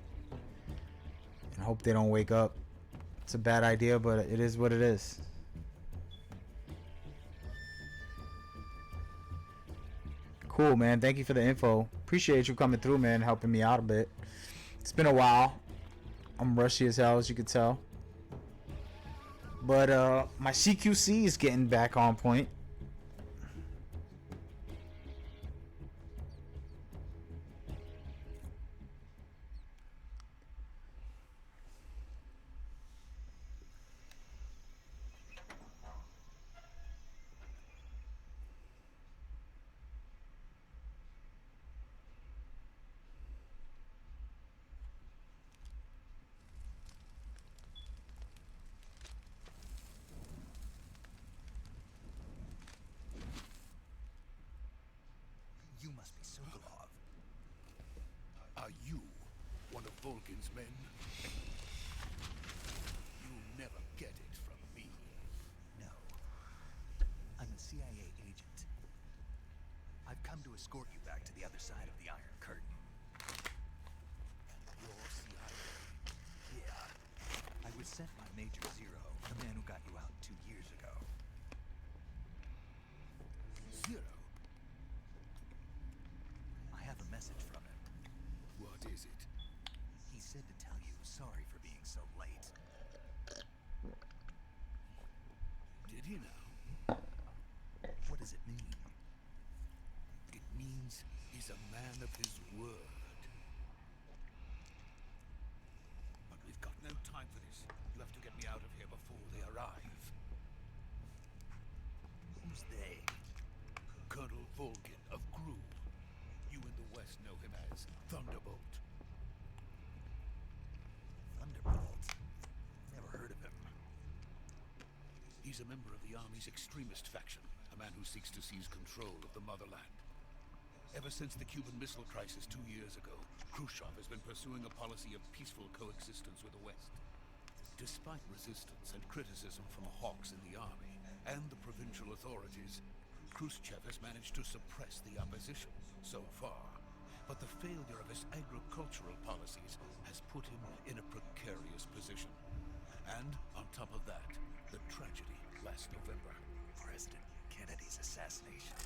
And hope they don't wake up. It's a bad idea, but it is what it is. Cool, man. Thank you for the info. Appreciate you coming through, man, helping me out a bit. It's been a while. I'm rushy as hell, as you can tell. But my CQC is getting back on point. You must be Sokolov. Are you one of Volkin's men? You'll never get it from me. No. I'm a CIA agent. I've come to escort you back to the other side of the Iron Curtain. You're CIA. Yeah. I was sent by Major Zero, the man who got you out 2 years ago. Zero? I have a message from him. What is it? He said to tell you sorry for being so late. Did he now? What does it mean? It means he's a man of his word. But we've got no time for this. You'll have to get me out of here before they arrive. Who's they? Colonel Volkin of Gru. You in the West know him as Thunderbolt. Thunderbolt? Never heard of him. He's a member of the Army's extremist faction, a man who seeks to seize control of the motherland. Ever since the Cuban Missile Crisis 2 years ago, Khrushchev has been pursuing a policy of peaceful coexistence with the West. Despite resistance and criticism from hawks in the army and the provincial authorities, Khrushchev has managed to suppress the opposition so far. But the failure of his agricultural policies has put him in a precarious position. And on top of that, the tragedy last November. President Kennedy's assassination.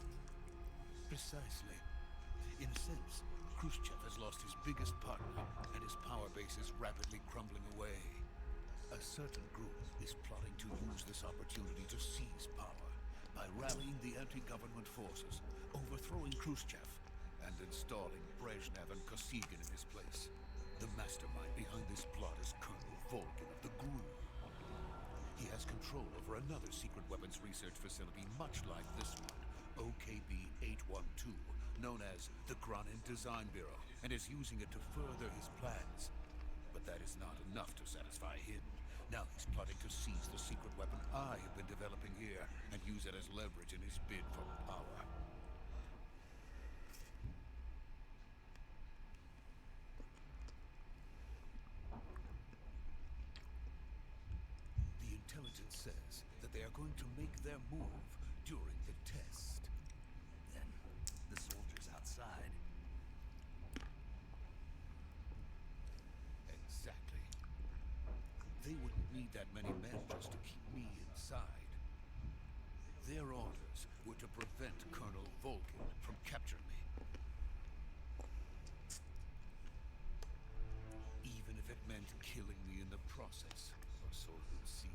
Precisely. In a sense, Khrushchev has lost his biggest partner, and his power base is rapidly crumbling away. A certain group is plotting to use this opportunity to seize power by rallying the anti-government forces, overthrowing Khrushchev, and installing Brezhnev and Kosygin in his place. The mastermind behind this plot is Colonel Volkin of the Gru. He has control over another secret weapons research facility much like this one, OKB-812, known as the Granin Design Bureau, and is using it to further his plans. But that is not enough to satisfy him. Now he's plotting to seize the secret weapon I have been developing here and use it as leverage in his bid for power. The intelligence says that they are going to make their move during the test. Then, the soldiers outside. Exactly. They wouldn't need that many men just to keep me inside. Their orders were to prevent Colonel Volkin from capturing me. Even if it meant killing me in the process, or so it would seem.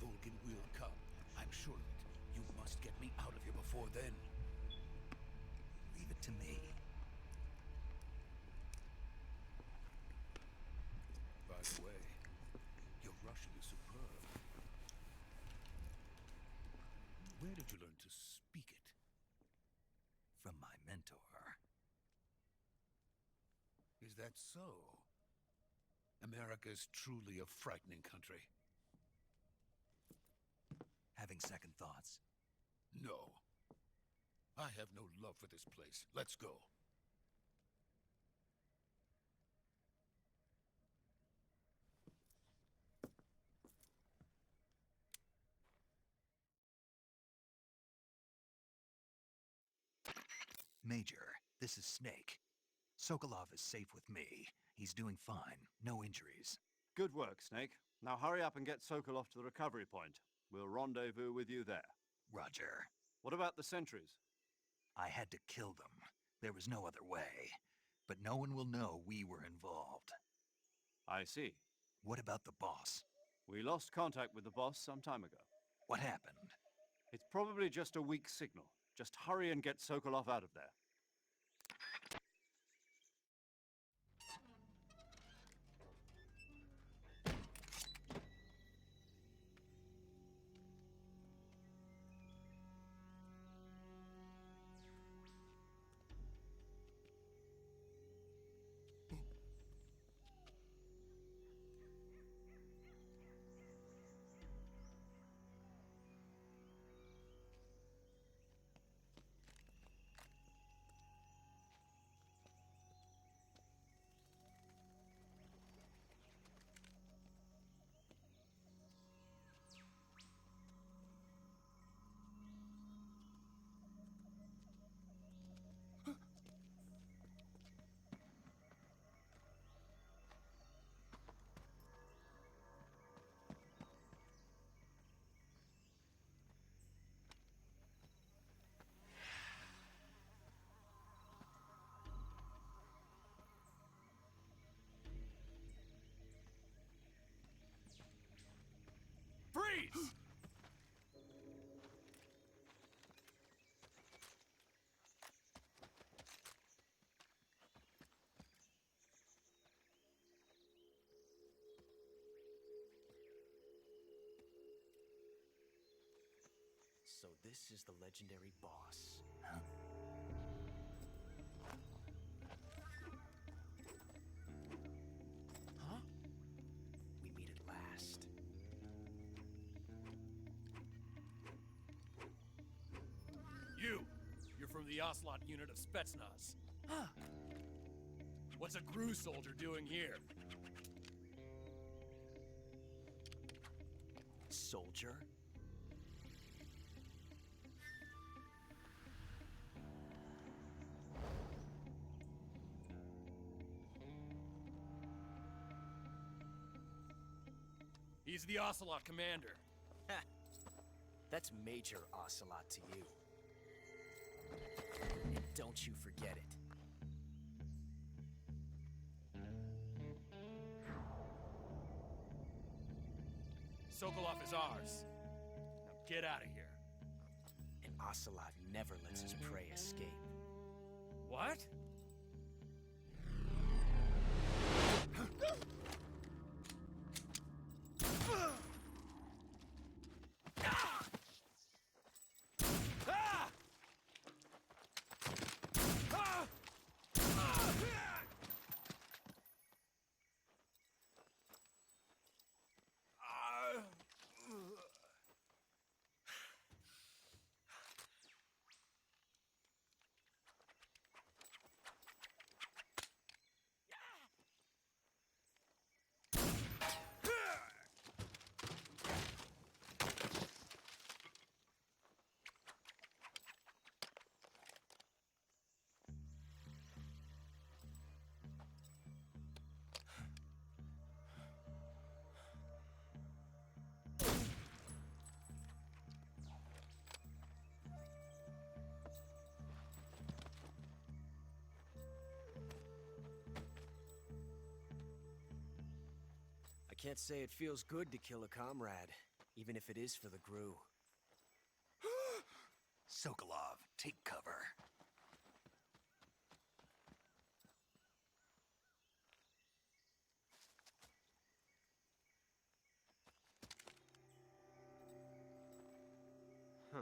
Volkin will come. I'm sure of it. You must get me out of here before then. Leave it to me. By the way, your Russian is superb. Where did you learn to speak it? From my mentor. Is that so? America is truly a frightening country. Having second thoughts? No. I have no love for this place. Let's go. Major, this is Snake. Sokolov is safe with me. He's doing fine. No injuries. Good work, Snake. Now hurry up and get Sokolov to the recovery point. We'll rendezvous with you there. Roger. What about the sentries? I had to kill them. There was no other way. But no one will know we were involved. I see. What about the boss? We lost contact with the boss some time ago. What happened? It's probably just a weak signal. Just hurry and get Sokolov out of there. Freeze! So this is the legendary boss. Huh? We meet at last. You're from the Ocelot unit of Spetsnaz. Huh. What's a GRU soldier doing here? Soldier? He's the Ocelot commander. Ha! That's Major Ocelot to you. And don't you forget it. Sokolov is ours. Now get out of here. And Ocelot never lets his prey escape. What? Can't say it feels good to kill a comrade, even if it is for the Gru. Sokolov, take cover. Huh.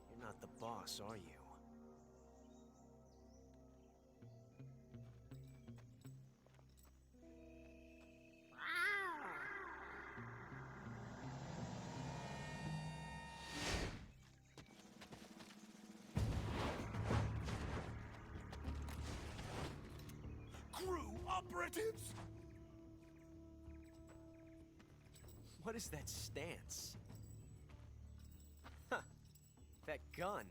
You're not the boss, are you? Crew operatives! What is that stance? Huh. That gun.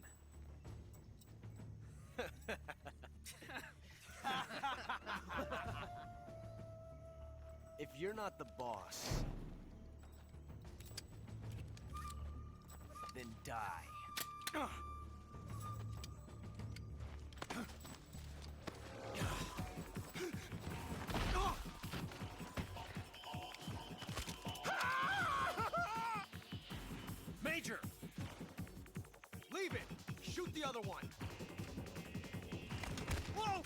If you're not the boss, then die. Major! Leave it! Shoot the other one! Whoa!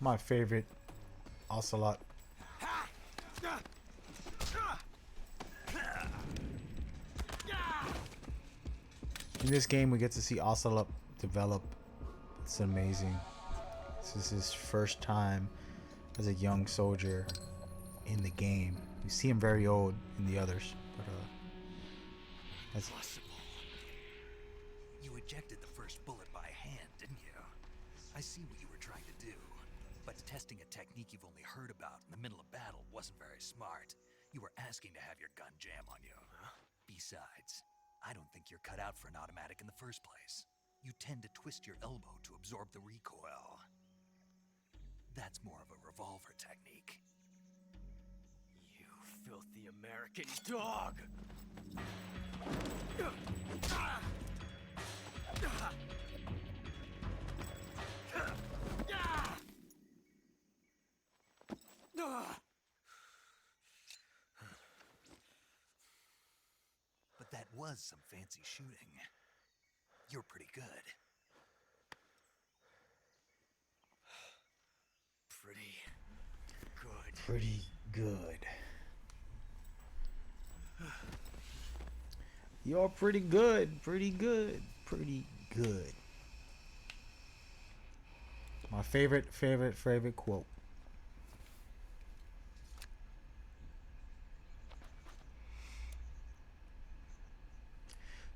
My favorite Ocelot. In this game, we get to see Ocelot develop. It's amazing. This is his first time as a young soldier in the game. You see him very old in the others, but that's Possible. You ejected the first bullet by hand, didn't you? I see what you were trying to do. But testing a technique you've only heard about in the middle of battle wasn't very smart. You were asking to have your gun jam on you. Besides, I don't think you're cut out for an automatic in the first place. You tend to twist your elbow to absorb the recoil. That's more of a revolver technique. You filthy American dog! But that was some fancy shooting. You're pretty good. Pretty good. pretty good. You're pretty good. Pretty good. Pretty good. My favorite quote.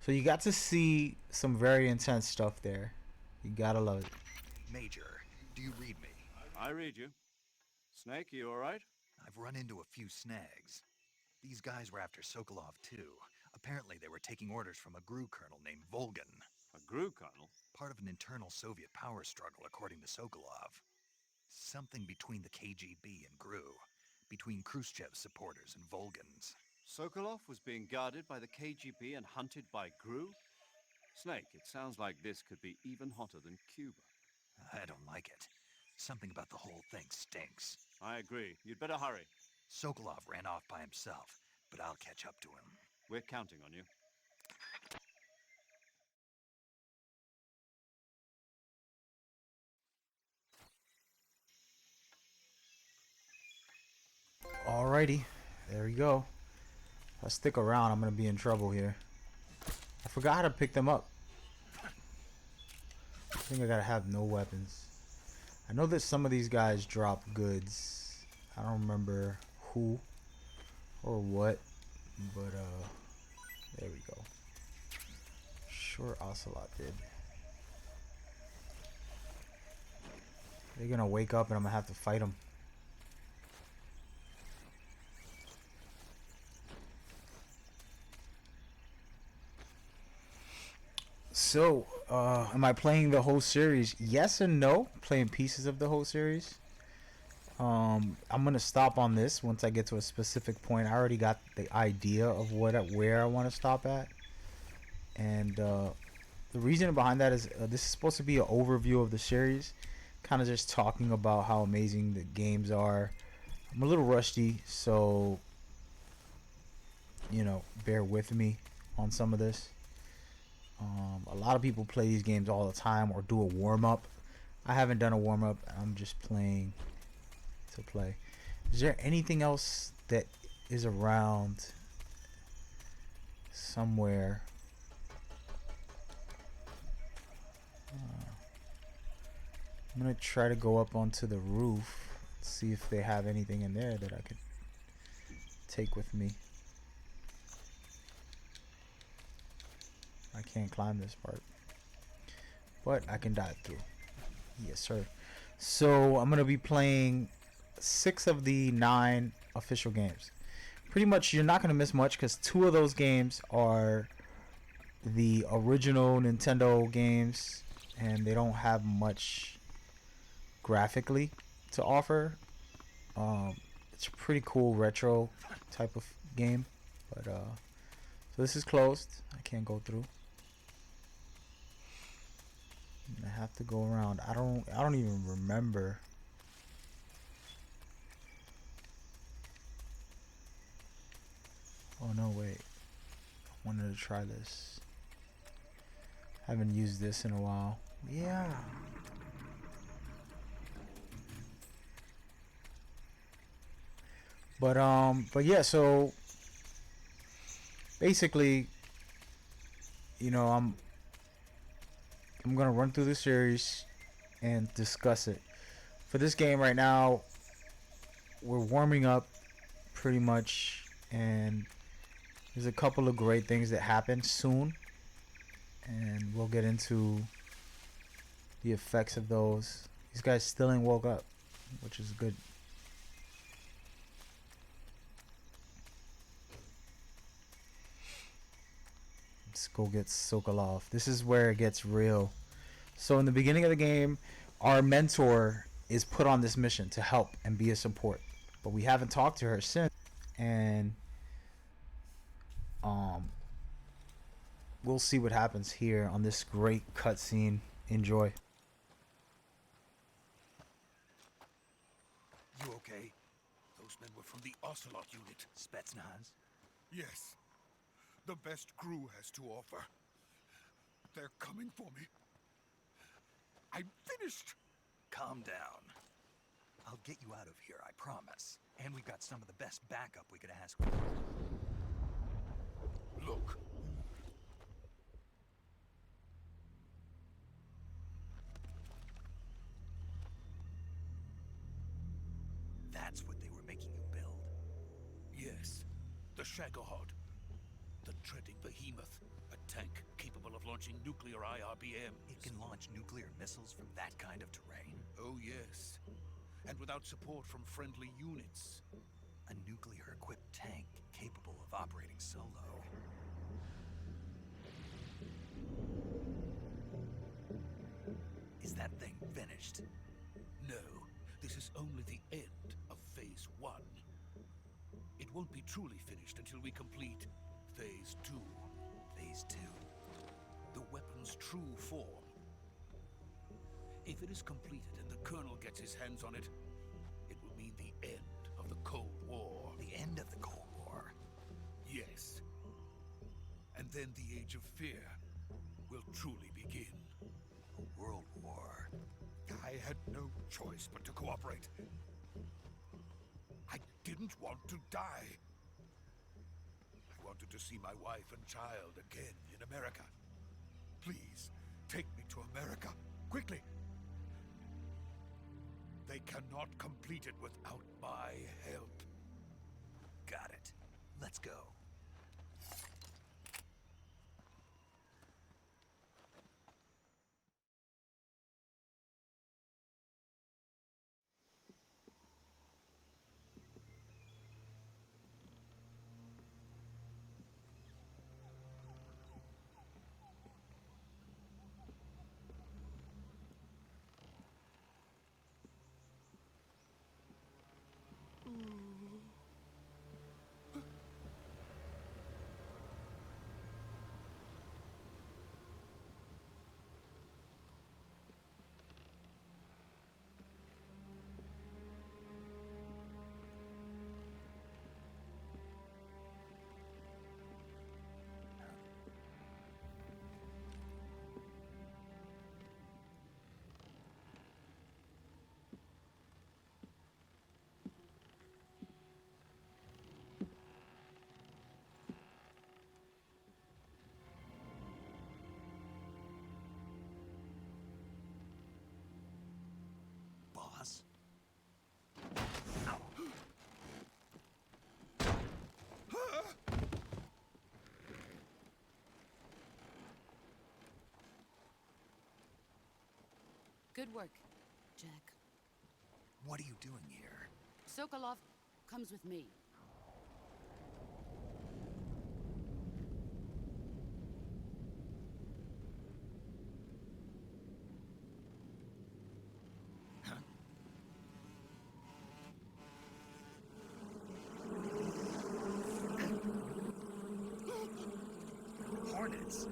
So you got to see some very intense stuff there. You gotta love it. Major, do you read me? I read you. Snake, you all right? I've run into a few snags. These guys were after Sokolov too. Apparently they were taking orders from a GRU colonel named Volgan. A GRU colonel? Part of an internal Soviet power struggle, according to Sokolov. Something between the KGB and GRU. Between Khrushchev's supporters and Volgan's. Sokolov was being guarded by the KGB and hunted by GRU? Snake, it sounds like this could be even hotter than Cuba. I don't like it. Something about the whole thing stinks. I agree. You'd better hurry. Sokolov ran off by himself, but I'll catch up to him. We're counting on you. Alrighty, there we go. If I stick around, I'm gonna be in trouble here. I forgot how to pick them up. I think I gotta have no weapons. I know that some of these guys drop goods. I don't remember who or what, But there we go. Sure, Ocelot did. They're gonna wake up and I'm gonna have to fight them. So, am I playing the whole series? Yes and no. Playing pieces of the whole series. I'm gonna stop on this once I get to a specific point. I already got the idea of where I want to stop at, and the reason behind that is this is supposed to be an overview of the series, kind of just talking about how amazing the games are. I'm a little rusty, so bear with me on some of this. A lot of people play these games all the time or do a warm-up. I haven't done a warm-up. I'm just playing to play. Is there anything else that is around somewhere? I'm gonna try to go up onto the roof, see if they have anything in there that I could take with me. I can't climb this part, but I can dive through. Yes, sir. So I'm gonna be playing 6 of the 9 official games. Pretty much, you're not gonna miss much because 2 of those games are the original Nintendo games, and they don't have much graphically to offer. It's a pretty cool retro type of game, but so this is closed. I can't go through. I have to go around. I don't even remember. Oh no, wait. I wanted to try this. Haven't used this in a while. Yeah. But yeah, so basically, I'm gonna run through the series and discuss it. For this game right now, we're warming up pretty much, and there's a couple of great things that happen soon, and we'll get into the effects of those. These guys still ain't woke up, which is good. Let's go get Sokolov. This is where it gets real. So in the beginning of the game, our mentor is put on this mission to help and be a support, but we haven't talked to her since, and we'll see what happens here on this great cutscene. Enjoy. You okay? Those men were from the Ocelot unit. Spetsnaz? Yes. The best crew has to offer. They're coming for me. I'm finished. Calm down. I'll get you out of here, I promise. And we've got some of the best backup we could ask for. Look. That's what they were making you build. Yes. The Shagohod. The treading behemoth. A tank capable of launching nuclear IRBMs. It can launch nuclear missiles from that kind of terrain. Oh, yes. And without support from friendly units. A nuclear-equipped tank capable of operating solo. Is that thing finished? No, this is only the end of Phase 1. It won't be truly finished until we complete Phase 2. Phase 2. The weapon's true form. If it is completed and the Colonel gets his hands on it, it will mean the end of the Cold War. The end of the Cold War? Yes. And then the Age of Fear will truly begin. A world war. I had no choice but to cooperate. I didn't want to die. I wanted to see my wife and child again in America. Please, take me to America, quickly. They cannot complete it without my help. Got it. Let's go. Good work, Jack. What are you doing here? Sokolov comes with me. Hornets?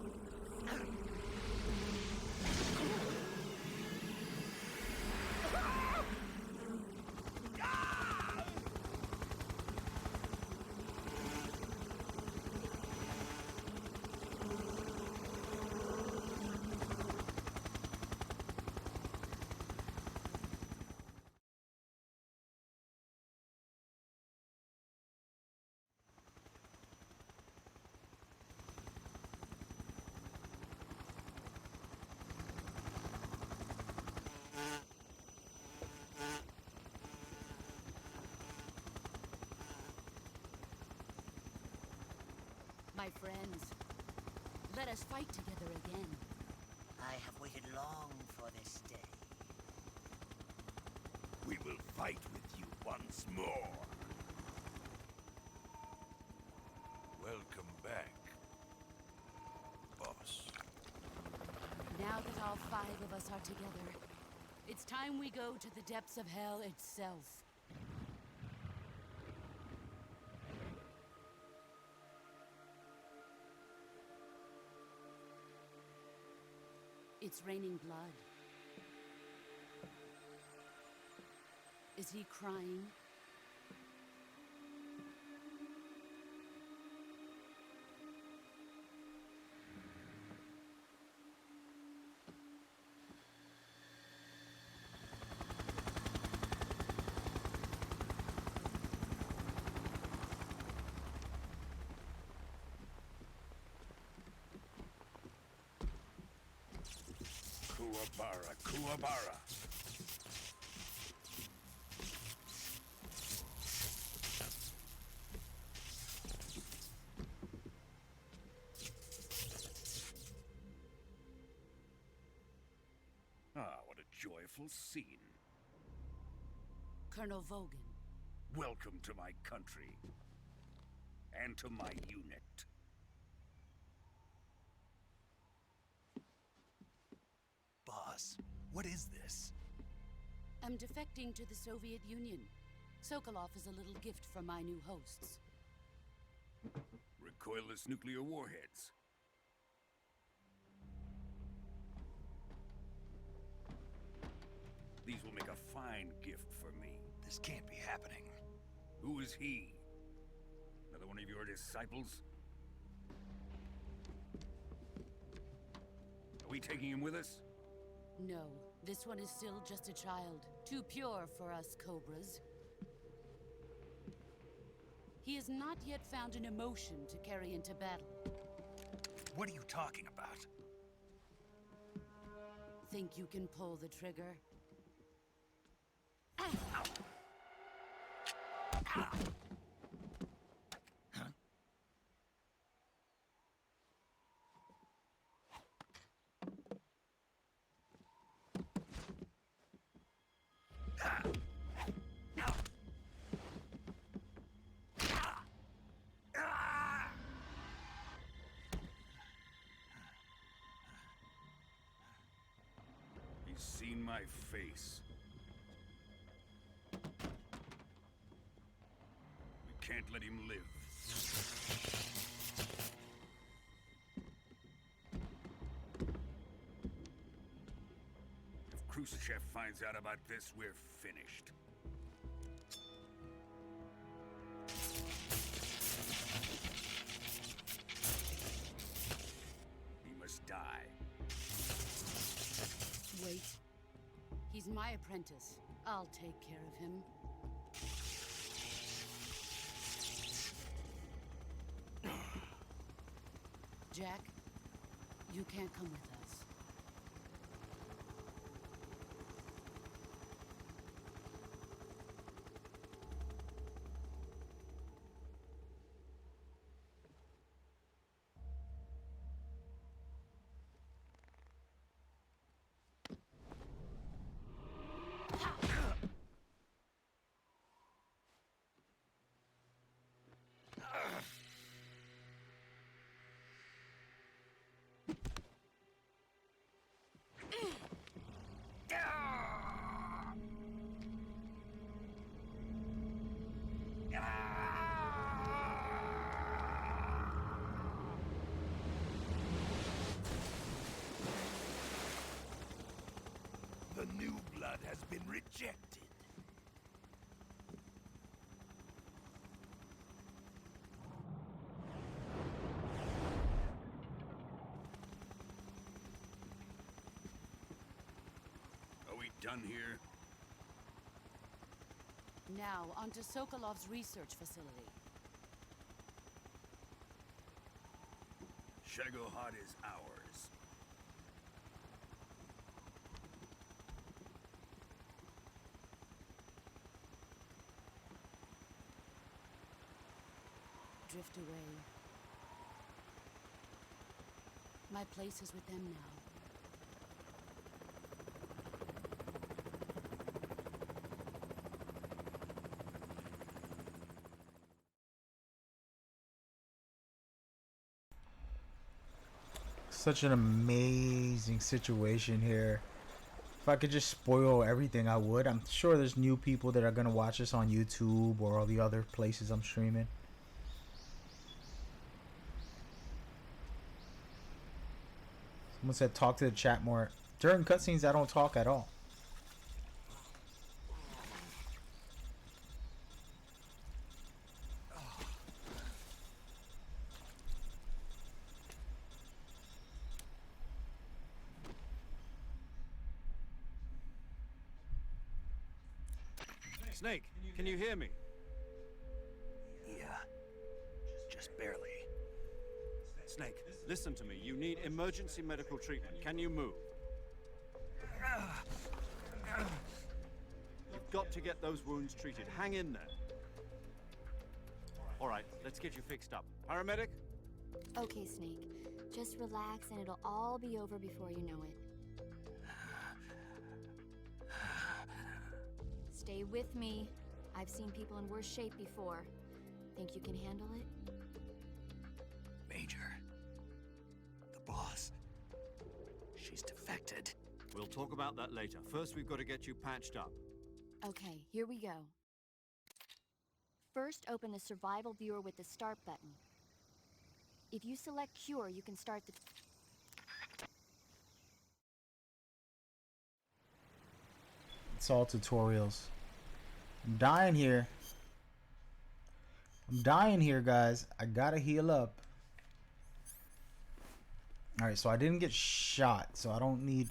My friends, let us fight together again. I have waited long for this day. We will fight with you once more. Welcome back, boss. Now that all 5 of us are together, it's time we go to the depths of hell itself. It's raining blood. Is he crying? Kuwabara, Kuwabara. Ah, what a joyful scene. Colonel Vogan. Welcome to my country. And to my unit. Boss, what is this? I'm defecting to the Soviet Union. Sokolov is a little gift from my new hosts. Recoilless nuclear warheads. These will make a fine gift for me. This can't be happening. Who is he? Another one of your disciples? Are we taking him with us? No, this one is still just a child. Too pure for us Cobras. He has not yet found an emotion to carry into battle. What are you talking about? Think you can pull the trigger? He's seen my face. We can't let him live. If Khrushchev finds out about this, we're finished. He must die. Wait. He's my apprentice. I'll take care of him. Jack, you can't come with us. new blood has been rejected. Are we done here? Now, onto Sokolov's research facility. Shagohod is ours. Drift away. My place is with them now. Such an amazing situation here. If I could just spoil everything, I would. I'm sure there's new people that are going to watch this on YouTube or all the other places I'm streaming. Someone said talk to the chat more. During cutscenes, I don't talk at all. Snake, can you hear me? Yeah. Just barely. Snake, listen to me. You need emergency medical treatment. Can you move? You've got to get those wounds treated. Hang in there. All right, let's get you fixed up. Paramedic? Okay, Snake. Just relax and it'll all be over before you know it. Stay with me. I've seen people in worse shape before. Think you can handle it? Major. The boss. She's defected. We'll talk about that later. First, we've got to get you patched up. Okay, here we go. First, open the survival viewer with the start button. If you select cure, you can start the... It's all tutorials. I'm dying here. I'm dying here, guys. I gotta heal up. Alright, so I didn't get shot, so I don't need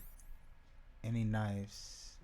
any knives.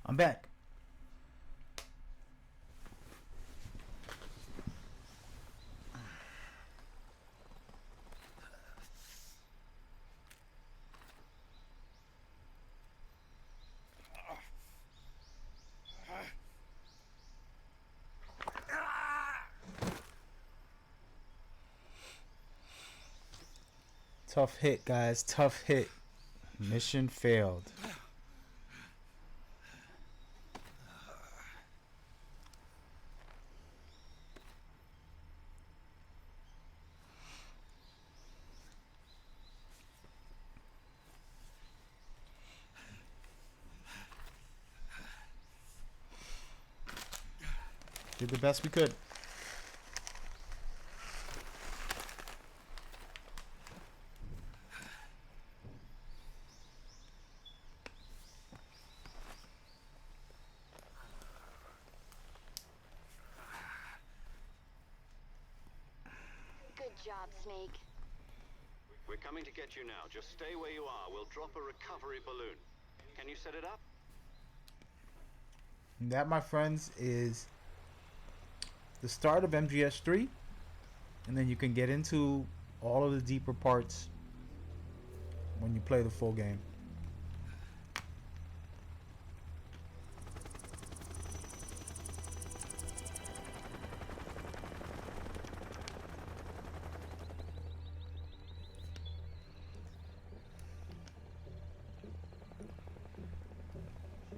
I'm back. Tough hit, guys. Tough hit. Mission failed. Did the best we could. Good job, Snake. We're coming to get you now. Just stay where you are. We'll drop a recovery balloon. Can you set it up? And that, my friends, is the start of MGS 3. And then you can get into all of the deeper parts when you play the full game.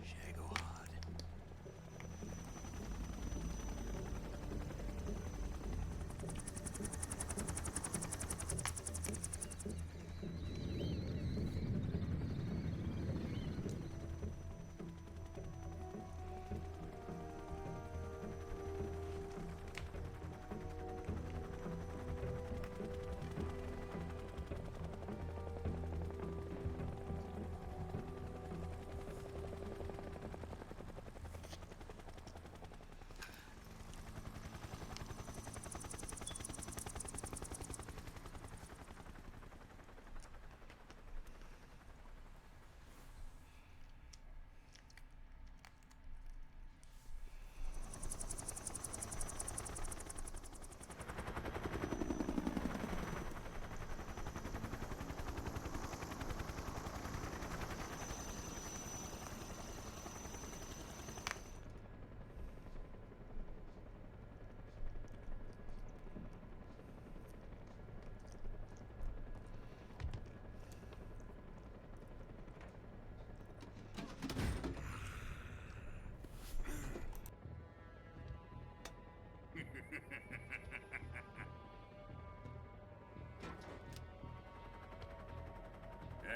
Shagohod.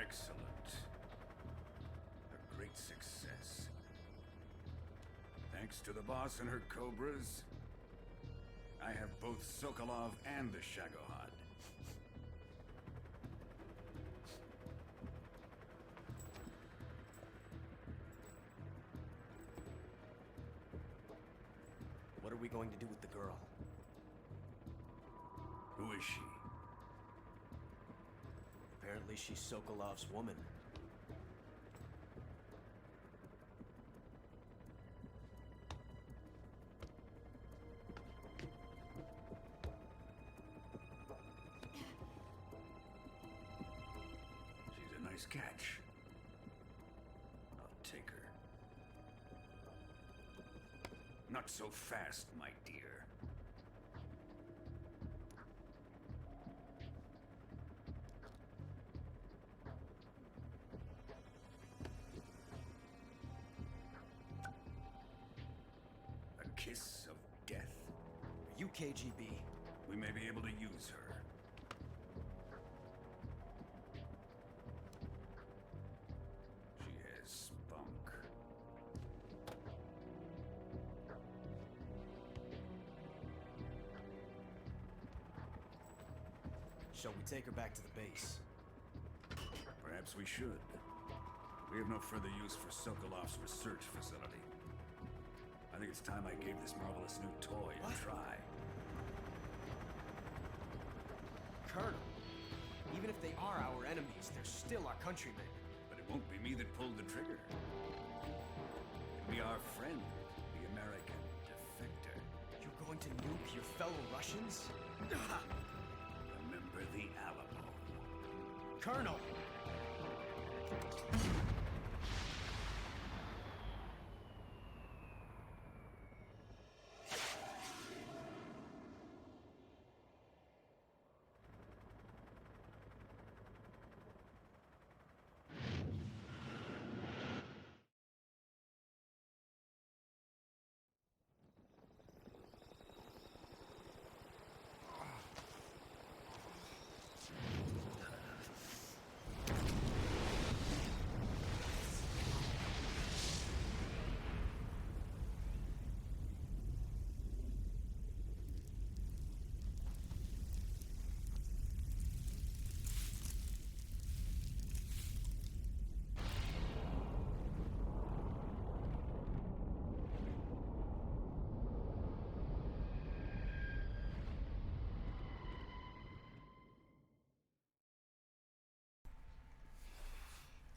Excellent. A great success. Thanks to the boss and her cobras, I have both Sokolov and the Shagohod. What are we going to do with the girl? Who is she? Apparently she's Sokolov's woman. She's a nice catch. I'll take her. Not so fast, my dear. A kiss of death. Are you KGB? We may be able to use her. She has spunk. Shall we take her back to the base? Perhaps we should. We have no further use for Sokolov's research facility. I think it's time I gave this marvelous new toy a try. Colonel, even if they are our enemies, they're still our countrymen. But it won't be me that pulled the trigger. It'll be our friend, the American defector. You're going to nuke your fellow Russians? Remember the Alamo. Colonel!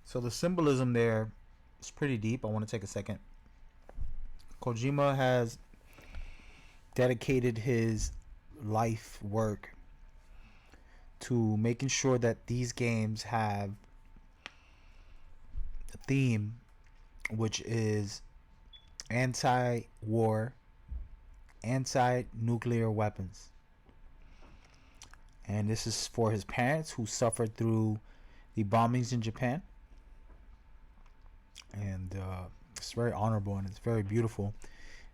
So the symbolism there is pretty deep. I want to take a second. Kojima has dedicated his life work to making sure that these games have a theme, which is anti-war, anti-nuclear weapons. And this is for his parents who suffered through the bombings in Japan. And it's very honorable and it's very beautiful.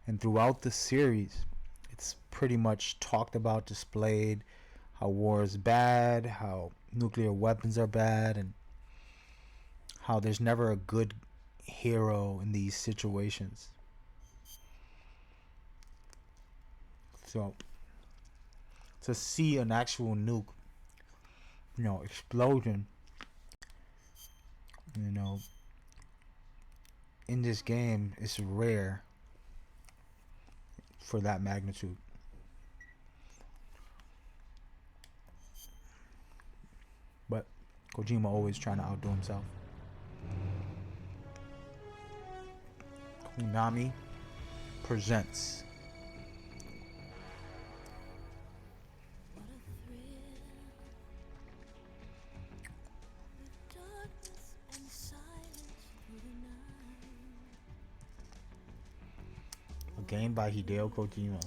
And throughout the series, it's pretty much talked about, displayed how war is bad, how nuclear weapons are bad, and how there's never a good hero in these situations. So to see an actual nuke, explosion, in this game is rare for that magnitude. But Kojima always trying to outdo himself. Konami presents a game by Hideo Kojima.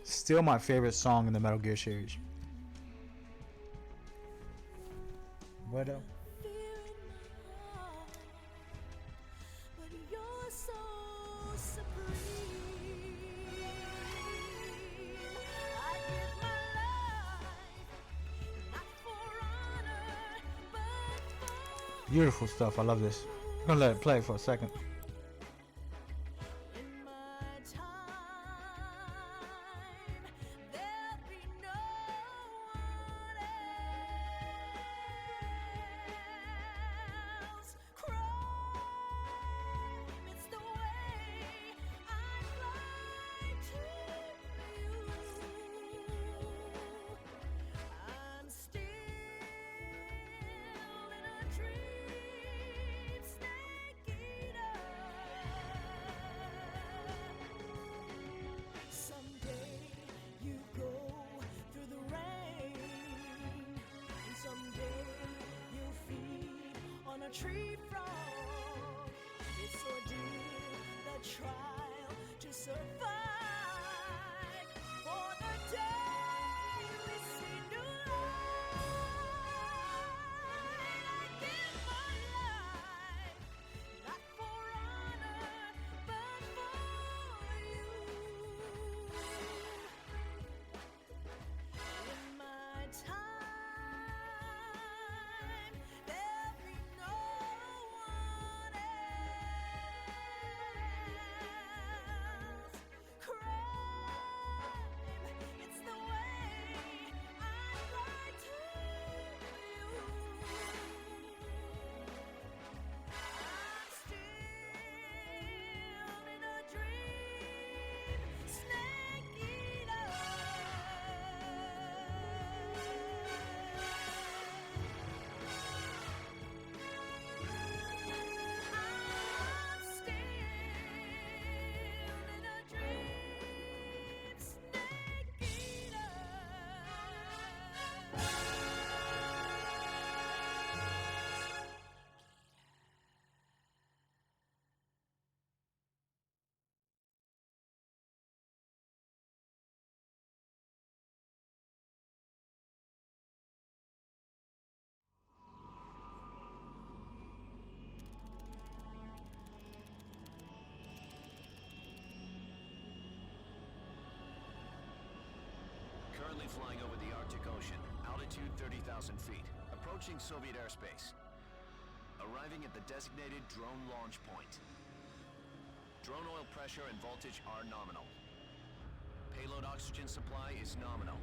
Still my favorite song in the Metal Gear series. What Beautiful stuff. I love this. I'm gonna let it play for a second. Tree frog, it's ordeal, the trial to survive. For the day we see new light, I give my life, not for honor, but for you. In my time, there'll be no one else. Crime, it's the way I lie to you. I'm still in a dream, snake eater. I'm still in a dream, snake eater. Currently flying over the Arctic Ocean, altitude 30,000 feet, approaching Soviet airspace. Arriving at the designated drone launch point. Drone oil pressure and voltage are nominal. Payload oxygen supply is nominal.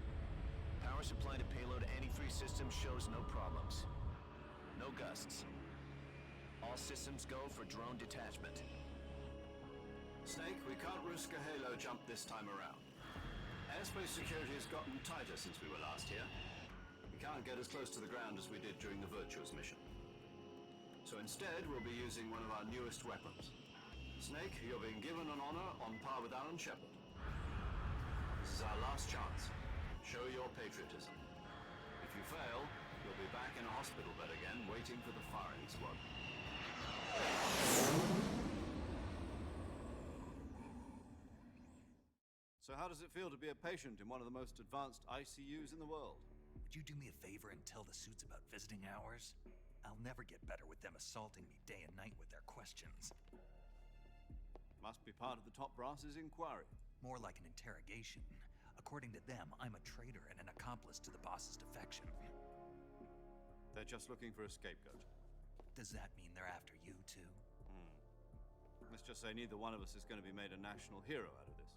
Power supply to payload antifreeze system shows no problems. No gusts. All systems go for drone detachment. Snake, we can't risk a halo jump this time around. Airspace security has gotten tighter since we were last here. We can't get as close to the ground as we did during the Virtuous mission. So instead, we'll be using one of our newest weapons. Snake, you're being given an honor on par with Alan Shepard. This is our last chance. Show your patriotism. If you fail, you'll be back in a hospital bed again, waiting for the firing squad. So how does it feel to be a patient in one of the most advanced ICUs in the world? Would you do me a favor and tell the suits about visiting hours? I'll never get better with them assaulting me day and night with their questions. Must be part of the top brass's inquiry. More like an interrogation. According to them, I'm a traitor and an accomplice to the boss's defection. They're just looking for a scapegoat. Does that mean they're after you, too? Let's just say neither one of us is going to be made a national hero out of this.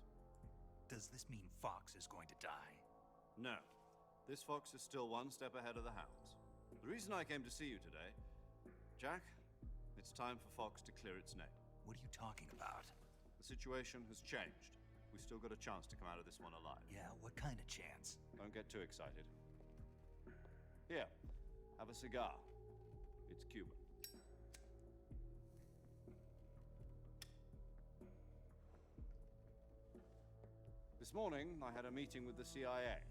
Does this mean Fox is going to die? No. This fox is still one step ahead of the hounds. The reason I came to see you today, Jack, it's time for Fox to clear its name. What are you talking about? The situation has changed. We've still got a chance to come out of this one alive. Yeah, what kind of chance? Don't get too excited. Here, have a cigar. It's Cuban. This morning, I had a meeting with the CIA.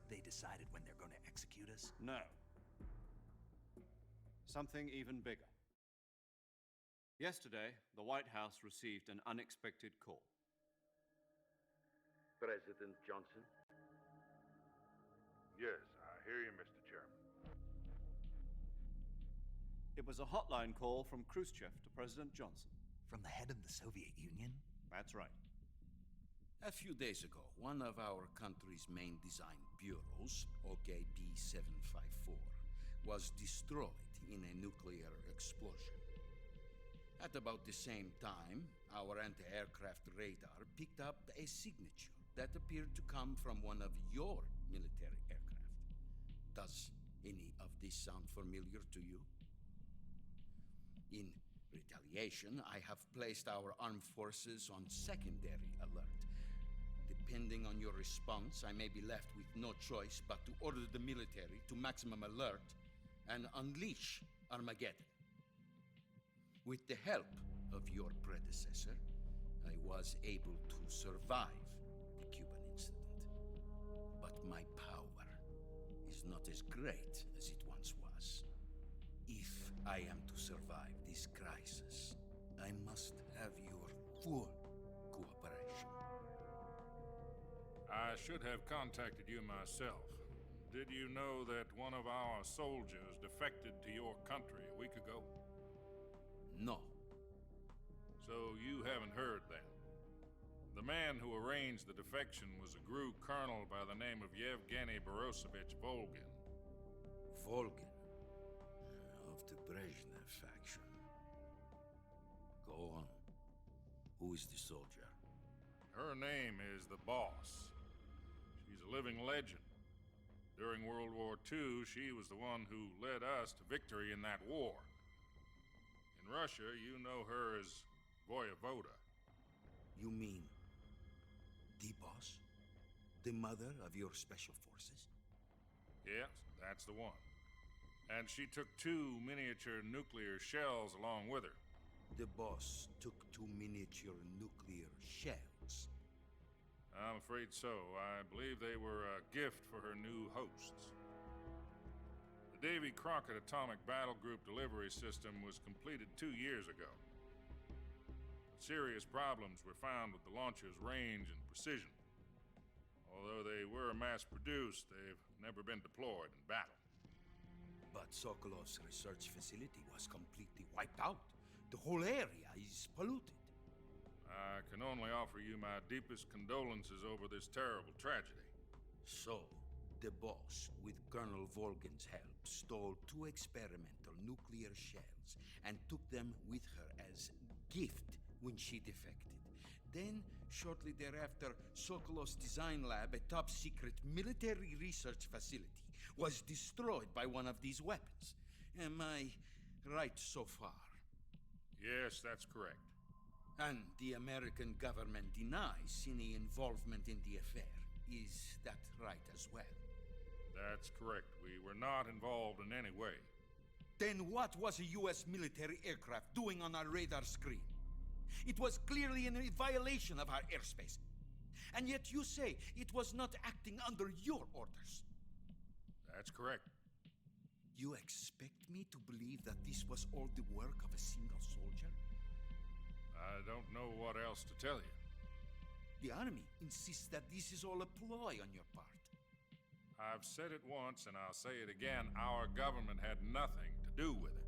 They decided when they're going to execute us? No. Something even bigger. Yesterday, the White House received an unexpected call. President Johnson? Yes, I hear you, Mr. Chairman. It was a hotline call from Khrushchev to President Johnson. From the head of the Soviet Union? That's right. A few days ago, one of our country's main design bureaus, OKB 754, was destroyed in a nuclear explosion. At about the same time, our anti-aircraft radar picked up a signature that appeared to come from one of your military aircraft. Does any of this sound familiar to you? In retaliation, I have placed our armed forces on secondary alert. Depending on your response, I may be left with no choice but to order the military to maximum alert and unleash Armageddon. With the help of your predecessor, I was able to survive the Cuban incident. But my power is not as great as it once was. If I am to survive this crisis, I must have your full cooperation. I should have contacted you myself. Did you know that one of our soldiers defected to your country a week ago? No. So you haven't heard then. The man who arranged the defection was a GRU colonel by the name of Yevgeny Borosovich Volgin. Volgin? Of the Brezhnev faction. Go on. Who is the soldier? Her name is the Boss. She's a living legend. During World War II, she was the one who led us to victory in that war. In Russia, you know her as Voyevoda. You mean the Boss? The mother of your special forces? Yes, that's the one. And she took 2 miniature nuclear shells along with her. The Boss took 2 miniature nuclear shells? I'm afraid so. I believe they were a gift for her new hosts. The Davy Crockett Atomic Battle Group delivery system was completed 2 years ago. Serious problems were found with the launcher's range and precision. Although they were mass-produced, they've never been deployed in battle. But Sokolov's research facility was completely wiped out. The whole area is polluted. I can only offer you my deepest condolences over this terrible tragedy. So, the Boss, with Colonel Volgin's help, stole 2 experimental nuclear shells and took them with her as gift when she defected. Then, shortly thereafter, Sokolov's design lab, a top-secret military research facility, was destroyed by one of these weapons. Am I right so far? Yes, that's correct. And the American government denies any involvement in the affair. Is that right as well? That's correct. We were not involved in any way. Then what was a U.S. military aircraft doing on our radar screen? It was clearly in a violation of our airspace. And yet you say it was not acting under your orders. That's correct. You expect me to believe that this was all the work of a single soldier? I don't know what else to tell you. The army insists that this is all a ploy on your part. I've said it once and I'll say it again. Our government had nothing to do with it.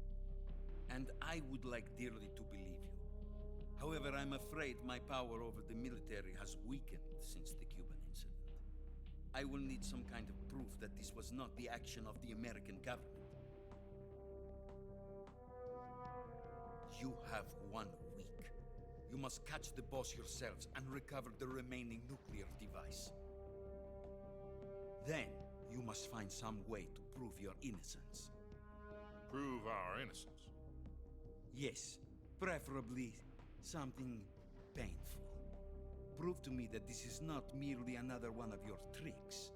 And I would like dearly to believe you. However, I'm afraid my power over the military has weakened since the Cuban incident. I will need some kind of proof that this was not the action of the American government. You have 1 week. You must catch the boss yourselves and recover the remaining nuclear device. Then, you must find some way to prove your innocence. Prove our innocence? Yes, preferably something painful. Prove to me that this is not merely another one of your tricks.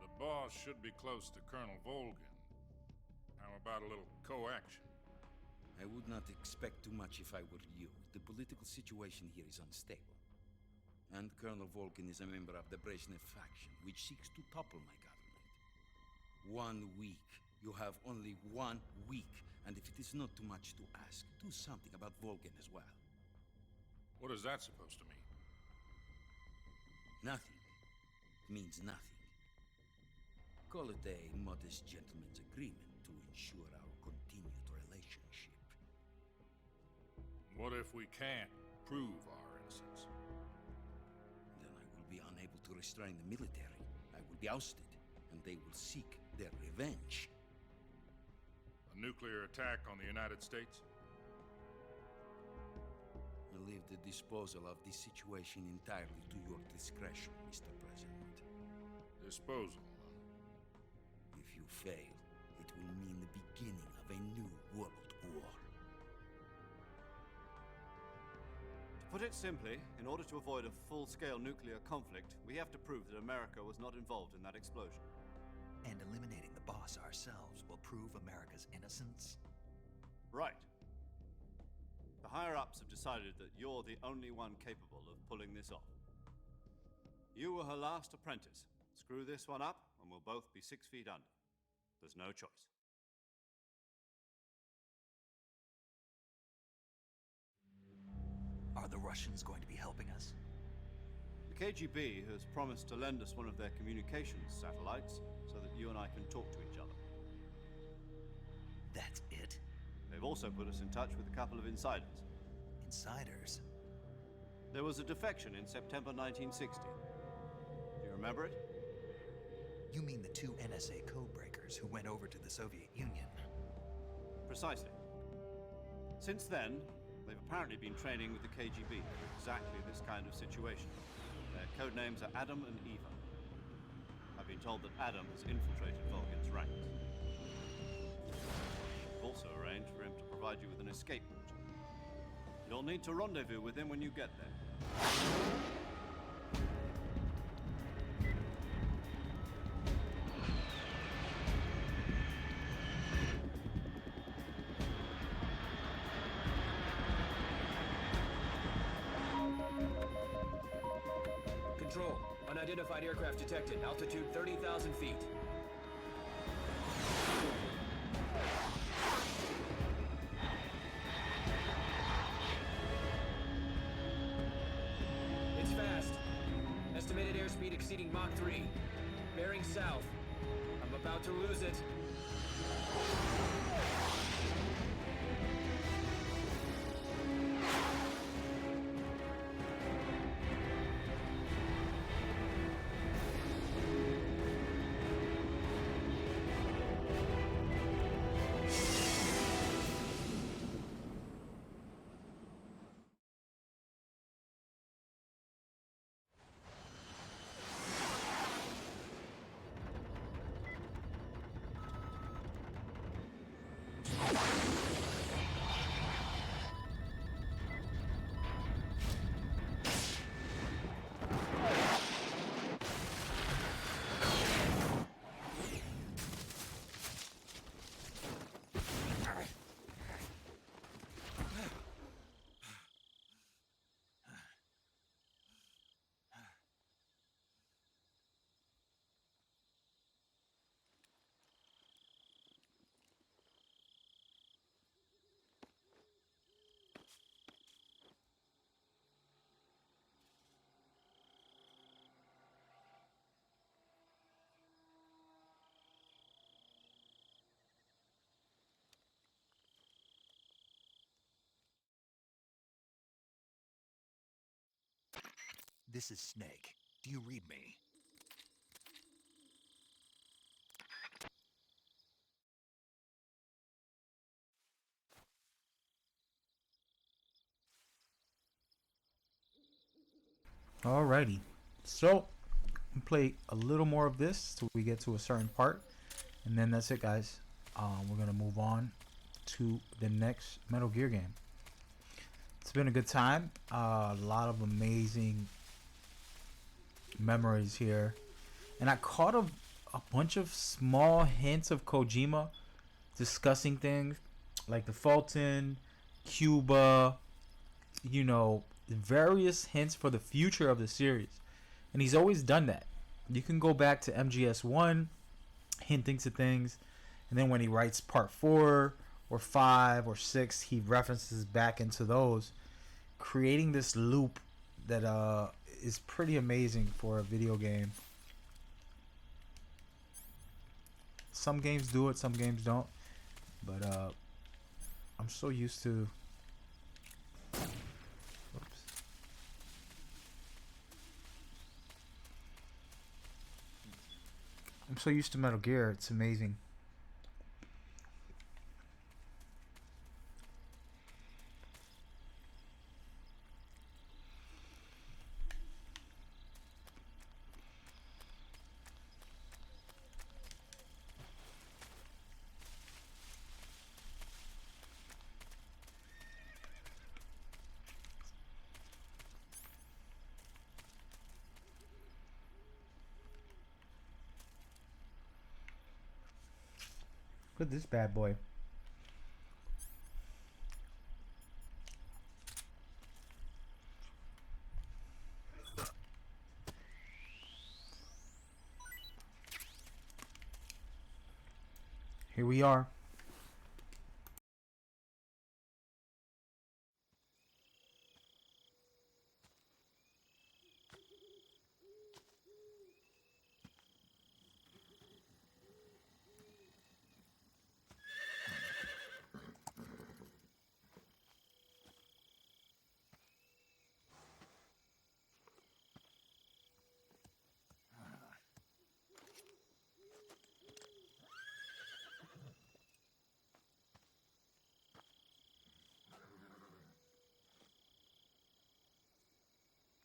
The boss should be close to Colonel Volgin. How about a little co-action? I would not expect too much if I were you. The political situation here is unstable. And Colonel Volgin is a member of the Brezhnev faction, which seeks to topple my government. 1 week. You have only 1 week. And if it is not too much to ask, do something about Volgin as well. What is that supposed to mean? Nothing. It means nothing. Call it a modest gentleman's agreement to ensure our continued relationship. What if we can't prove our innocence? Then I will be unable to restrain the military. I will be ousted, and they will seek their revenge. A nuclear attack on the United States? I leave the disposal of this situation entirely to your discretion, Mr. President. Disposal? If you fail, it will mean the beginning of a new world war. To put it simply, in order to avoid a full-scale nuclear conflict, we have to prove that America was not involved in that explosion. And eliminating the boss ourselves will prove America's innocence? Right. The higher-ups have decided that you're the only one capable of pulling this off. You were her last apprentice. Screw this one up, and we'll both be 6 feet under. There's no choice. Are the Russians going to be helping us? The KGB has promised to lend us one of their communications satellites so that you and I can talk to each other. That's it? They've also put us in touch with a couple of insiders. Insiders? There was a defection in September 1960. Do you remember it? You mean the 2 NSA codebreakers who went over to the Soviet Union? Precisely. Since then, they've apparently been training with the KGB for exactly this kind of situation. Their code names are Adam and Eva. I've been told that Adam has infiltrated Volgin's ranks. I've also arranged for him to provide you with an escape route. You'll need to rendezvous with him when you get there. Control. Unidentified aircraft detected. Altitude 30,000 feet. It's fast. Estimated airspeed exceeding Mach 3. Bearing south. I'm about to lose it. This is Snake. Do you read me? Alrighty. So, we'll play a little more of this till we get to a certain part. And then that's it, guys. We're going to move on to the next Metal Gear game. It's been a good time. A lot of amazing memories here. And I caught a bunch of small hints of Kojima discussing things like the Fulton, Cuba, you know, various hints for the future of the series. And he's always done that. You can go back to MGS 1, hinting to things. And then when he writes part 4 or 5 or 6, he references back into those, creating this loop that is pretty amazing for a video game. Some games do it, some games don't. But I'm so used to... Oops. I'm so used to Metal Gear, it's amazing. Look at this bad boy. Here we are.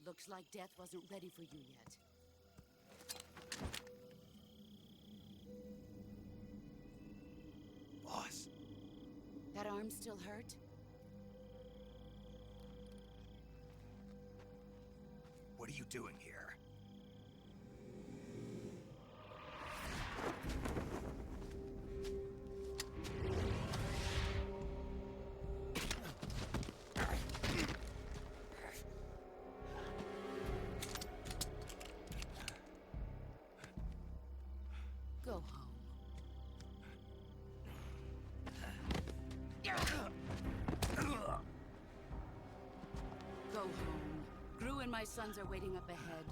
Looks like death wasn't ready for you yet. Boss. That arm still hurt? What are you doing here? Go home. Go home. Gru and my sons are waiting up ahead.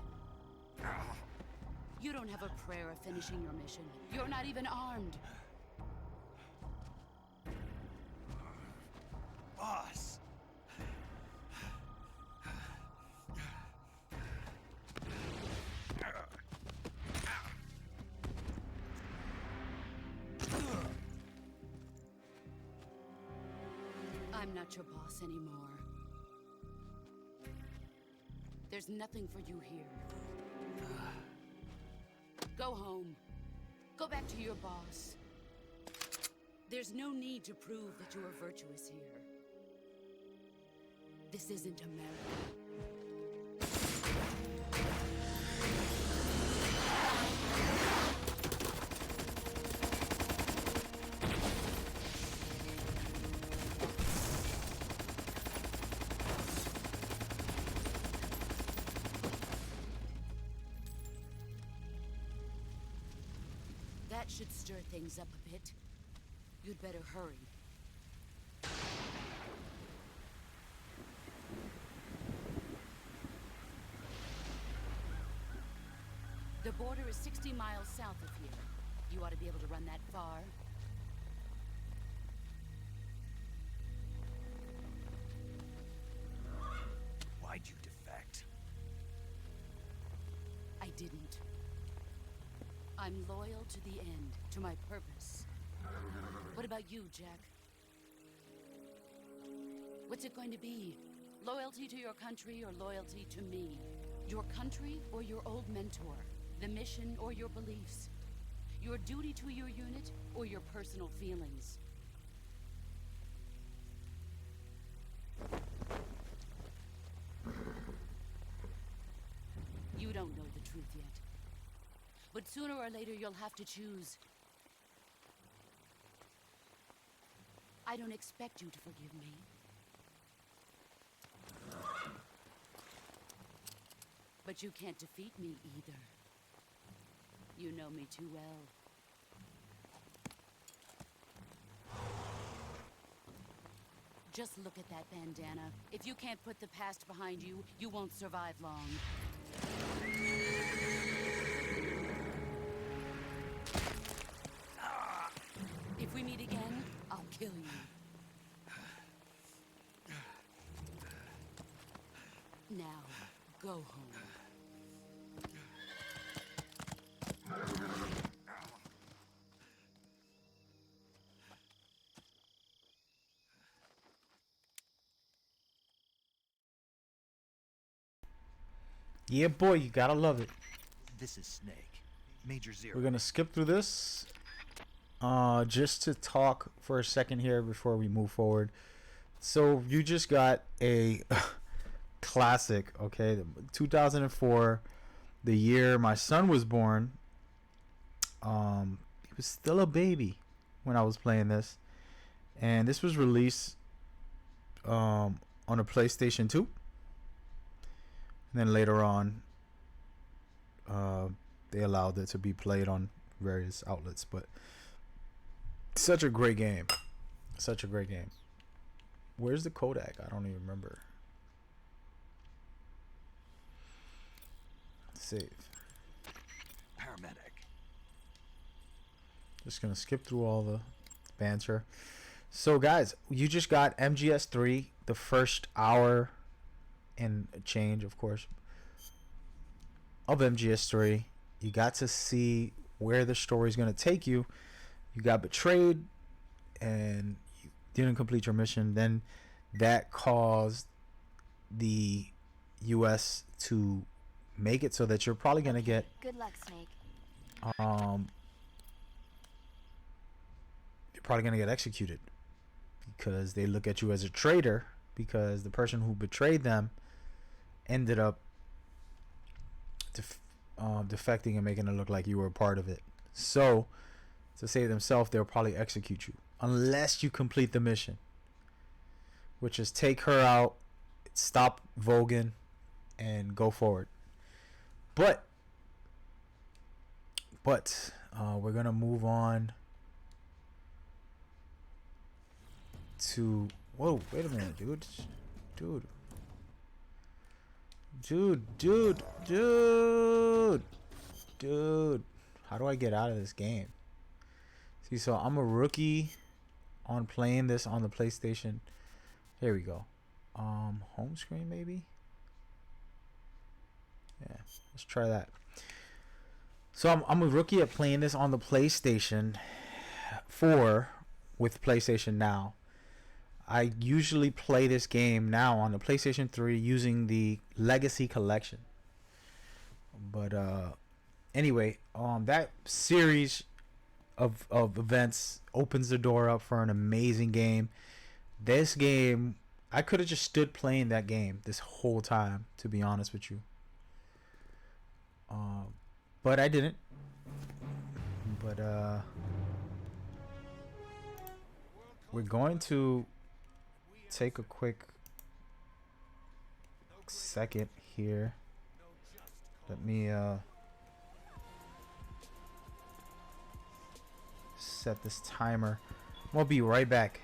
You don't have a prayer of finishing your mission. You're not even armed. Boss. I'm not your boss anymore. There's nothing for you here. Go home. Go back to your boss. There's no need to prove that you are virtuous here. This isn't America. That should stir things up a bit. You'd better hurry. The border is 60 miles south of here. You ought to be able to run that far. Why'd you defect? didn't. I'm loyal to the end, to my purpose. What about you, Jack? What's it going to be? Loyalty to your country or loyalty to me? Your country or your old mentor? The mission or your beliefs? Your duty to your unit or your personal feelings? You don't know the truth yet. But sooner or later you'll have to choose. I don't expect you to forgive me. But you can't defeat me either. You know me too well. Just look at that bandana. If you can't put the past behind you, you won't survive long. If we meet again, I'll kill you. Now, go home. Yeah, boy, you gotta love it. This is Snake. Major Zero. We're gonna skip through this just to talk for a second here before we move forward. So you just got a classic, okay? 2004, the year my son was born. He was still a baby when I was playing this, and this was released on a PlayStation 2. And then later on, they allowed it to be played on various outlets. But such a great game. Such a great game. Where's the Kodak? I don't even remember. Save. Paramedic. Just going to skip through all the banter. So, guys, you just got MGS 3, the first hour and change, of course, of MGS 3. You got to see where the story is going to take you. You got betrayed and you didn't complete your mission. Then that caused the US to make it so that you're probably going to get Good luck, Snake. you're probably going to get executed because they look at you as a traitor, because the person who betrayed them ended up defecting and making it look like you were a part of it. So to save themselves, they'll probably execute you unless you complete the mission, which is take her out, stop Vogan, and go forward. But we're gonna move on to whoa, wait a minute, dude, how do I get out of this game? See, so I'm a rookie on playing this on the PlayStation. Here we go. Home screen maybe. Yeah, let's try that. So I'm a rookie at playing this on the PlayStation 4 with PlayStation Now. I usually play this game now on the PlayStation 3 using the Legacy Collection. But anyway, that series of events opens the door up for an amazing game. This game, I could have just stood playing that game this whole time, to be honest with you. But I didn't. But we're going to take a quick second here. Let me set this timer. We'll be right back.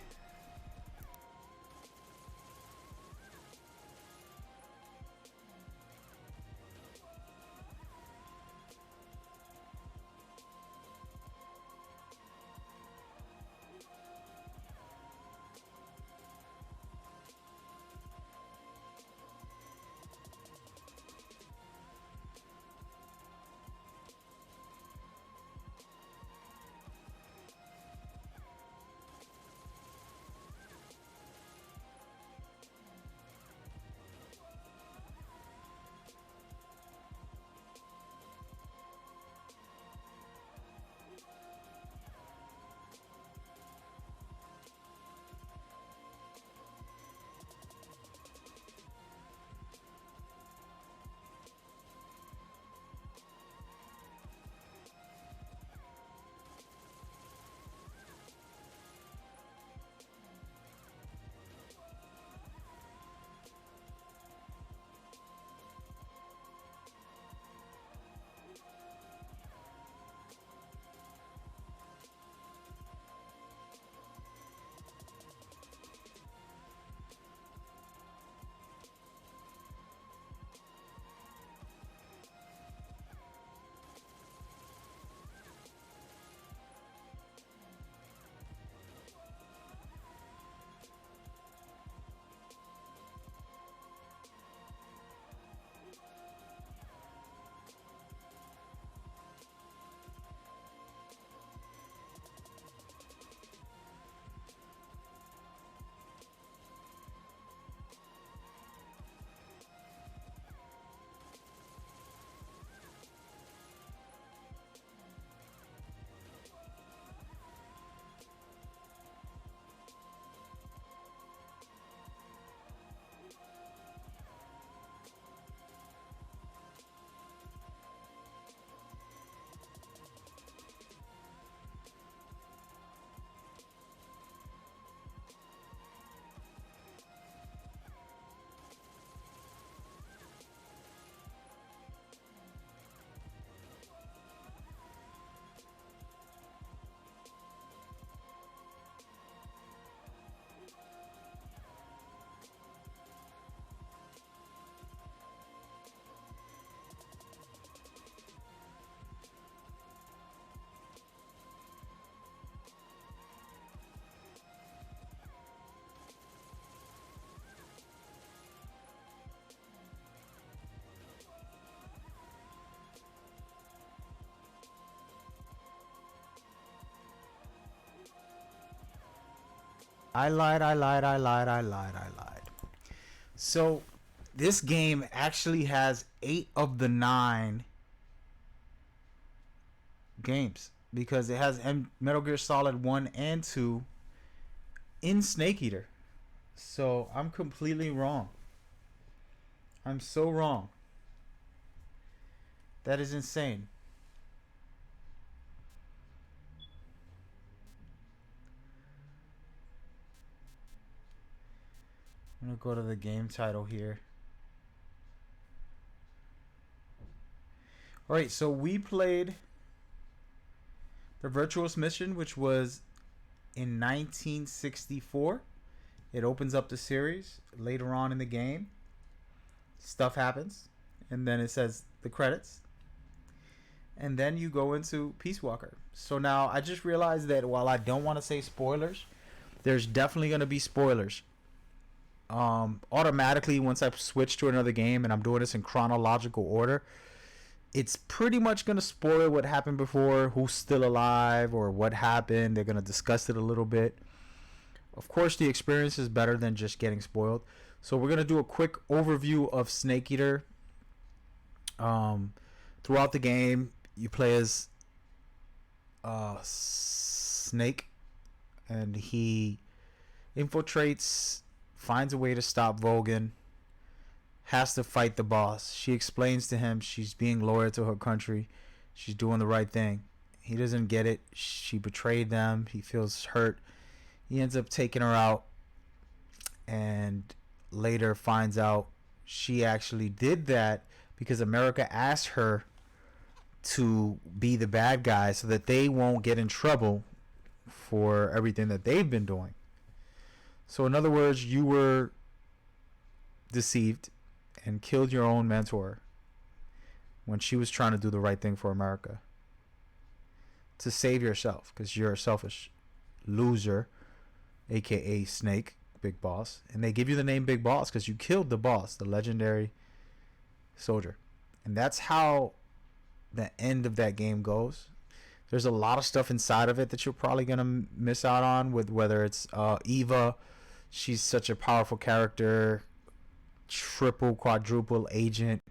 I lied. I lied. I lied. I lied. I lied. So, this game actually has 8 of the 9 games because it has Metal Gear Solid 1 and 2 in Snake Eater. So, I'm completely wrong. I'm so wrong. That is insane. I'm going to go to the game title here. Alright, so we played the Virtuous Mission, which was in 1964. It opens up the series. Later on in the game, stuff happens, and then it says the credits. And then you go into Peace Walker. So now I just realized that while I don't want to say spoilers, there's definitely going to be spoilers. Automatically, once I switch to another game, and I'm doing this in chronological order, it's pretty much going to spoil what happened before, who's still alive, or what happened. They're going to discuss it a little bit. Of course, the experience is better than just getting spoiled. So we're going to do a quick overview of Snake Eater. Throughout the game, you play as Snake, and he infiltrates, finds a way to stop Vogan, has to fight the boss. She explains to him she's being loyal to her country. She's doing the right thing. He doesn't get it. She betrayed them. He feels hurt. He ends up taking her out and later finds out she actually did that because America asked her to be the bad guy so that they won't get in trouble for everything that they've been doing. So in other words, you were deceived and killed your own mentor when she was trying to do the right thing for America to save yourself, because you're a selfish loser, aka Snake, Big Boss. And they give you the name Big Boss because you killed the boss, the legendary soldier. And that's how the end of that game goes. There's a lot of stuff inside of it that you're probably gonna miss out on, with whether it's Eva. She's such a powerful character, triple, quadruple agent.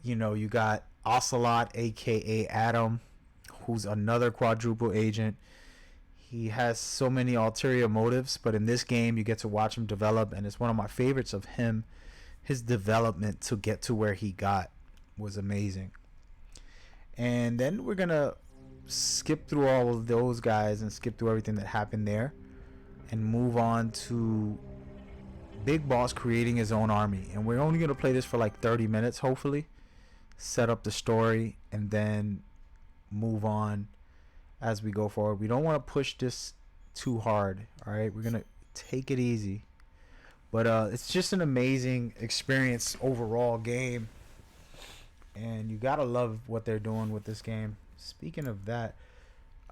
You know, you got Ocelot, aka Adam, who's another quadruple agent. He has so many ulterior motives, but in this game you get to watch him develop, and it's one of my favorites of him. His development to get to where he got was amazing. And then we're gonna skip through all of those guys and skip through everything that happened there and move on to Big Boss creating his own army. And we're only gonna play this for like 30 minutes, hopefully. Set up the story and then move on as we go forward. We don't want to push this too hard. All right, we're gonna take it easy. But it's just an amazing experience overall game. And you gotta love what they're doing with this game. Speaking of that,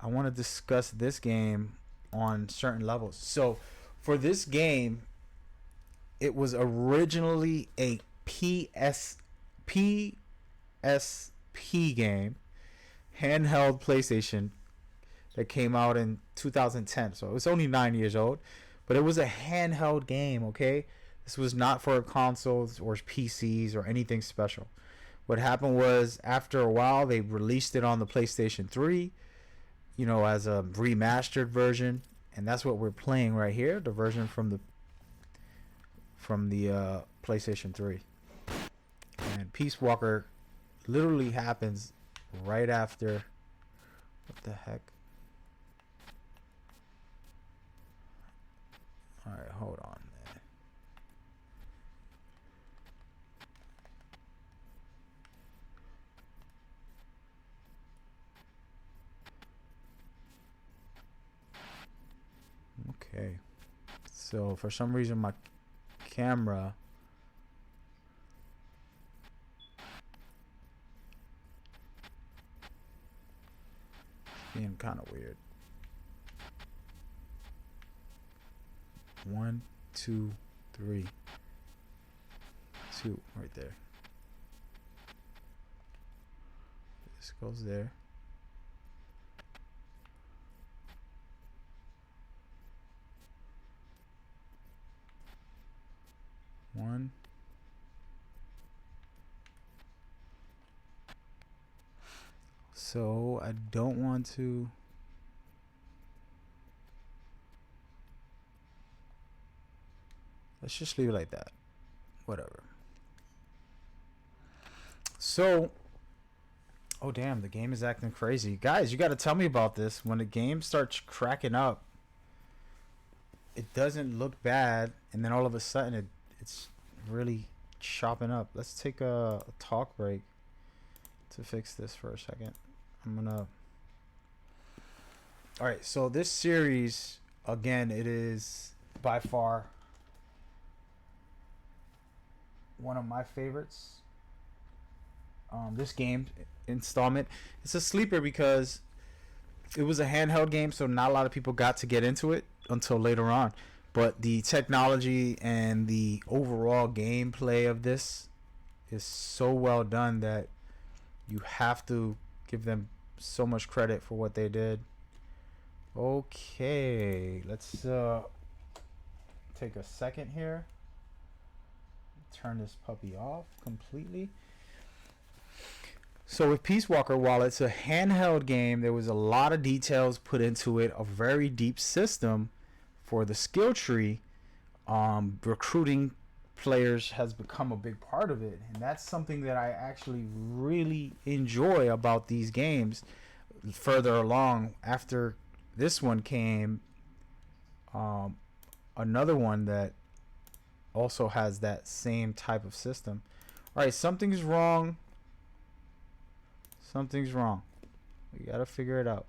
I want to discuss this game on certain levels. So for this game, it was originally a PSP game, handheld PlayStation, that came out in 2010. So it was only 9 years old, but it was a handheld game, okay? This was not for consoles or PCs or anything special. What happened was, after a while, they released it on the PlayStation 3, you know, as a remastered version, and that's what we're playing right here, the version from the PlayStation 3. And Peace Walker literally happens right after. What the heck? All right, hold on, man. Okay, so for some reason my camera being kind of weird. 1, 2, 3, 2 right there. This goes there. One. So I don't want to. Let's just leave it like that. Whatever. So, oh damn, the game is acting crazy. Guys, you got to tell me about this. When the game starts cracking up, it doesn't look bad, and then all of a sudden it's really chopping up. Let's take a talk break to fix this for a second. I'm gonna. All right, so this series, again, it is by far one of my favorites. This game installment, it's a sleeper because it was a handheld game, so not a lot of people got to get into it until later on. But the technology and the overall gameplay of this is so well done that you have to give them so much credit for what they did. Okay, let's take a second here. Turn this puppy off completely. So with Peace Walker, while it's a handheld game, there was a lot of details put into it, a very deep system for the skill tree. Recruiting players has become a big part of it, and that's something that I actually really enjoy about these games. Further along, after this one came another one that also has that same type of system. All right, something's wrong. Something's wrong. We gotta figure it out.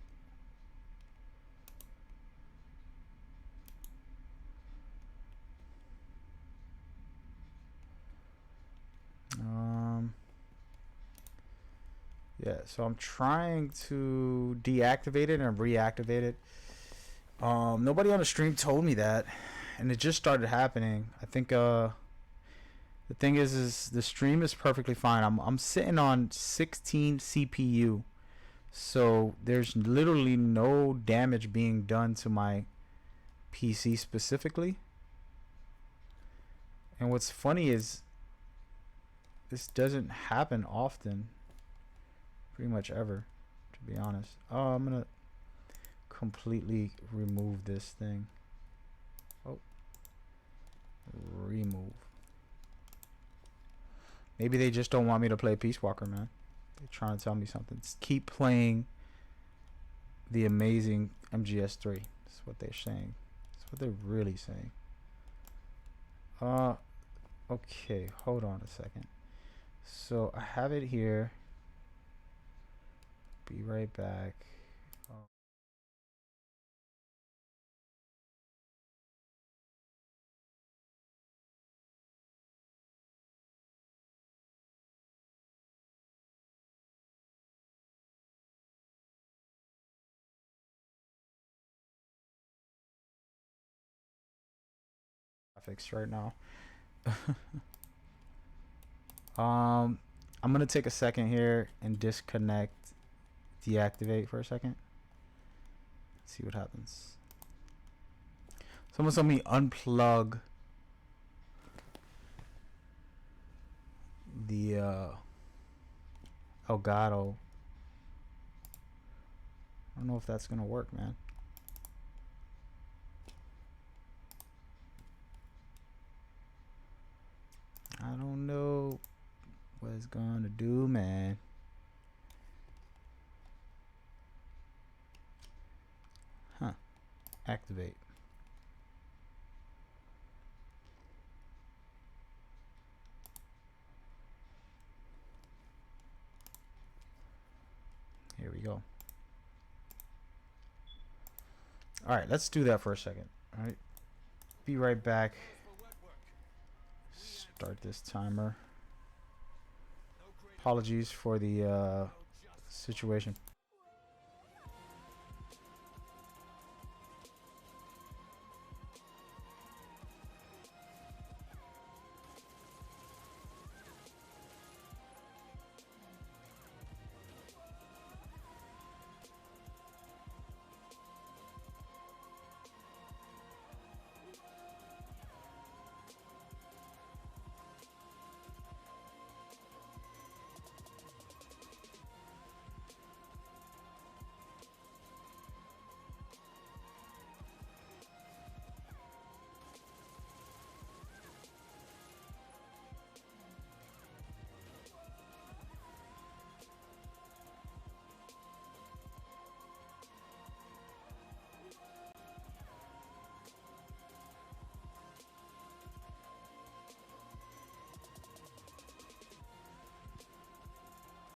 Yeah, so I'm trying to deactivate it and reactivate it. Nobody on the stream told me that, and it just started happening. I think the thing is the stream is perfectly fine. I'm sitting on 16 CPU, so there's literally no damage being done to my PC specifically. And what's funny is this doesn't happen often, pretty much ever, to be honest. Oh, I'm gonna completely remove this thing. Oh, remove. Maybe they just don't want me to play Peace Walker, man. They're trying to tell me something. Just keep playing the amazing MGS3. That's what they're saying. That's what they're really saying. Okay, hold on a second. So I have it here. Be right back. Graphics right now. I'm gonna take a second here and disconnect, deactivate for a second. See what happens. Someone told me unplug the Elgato. I don't know if that's gonna work, man. I don't know what it's gonna do, man. Huh. Activate. Here we go. All right, let's do that for a second. All right. Be right back. Start this timer. Apologies for the situation.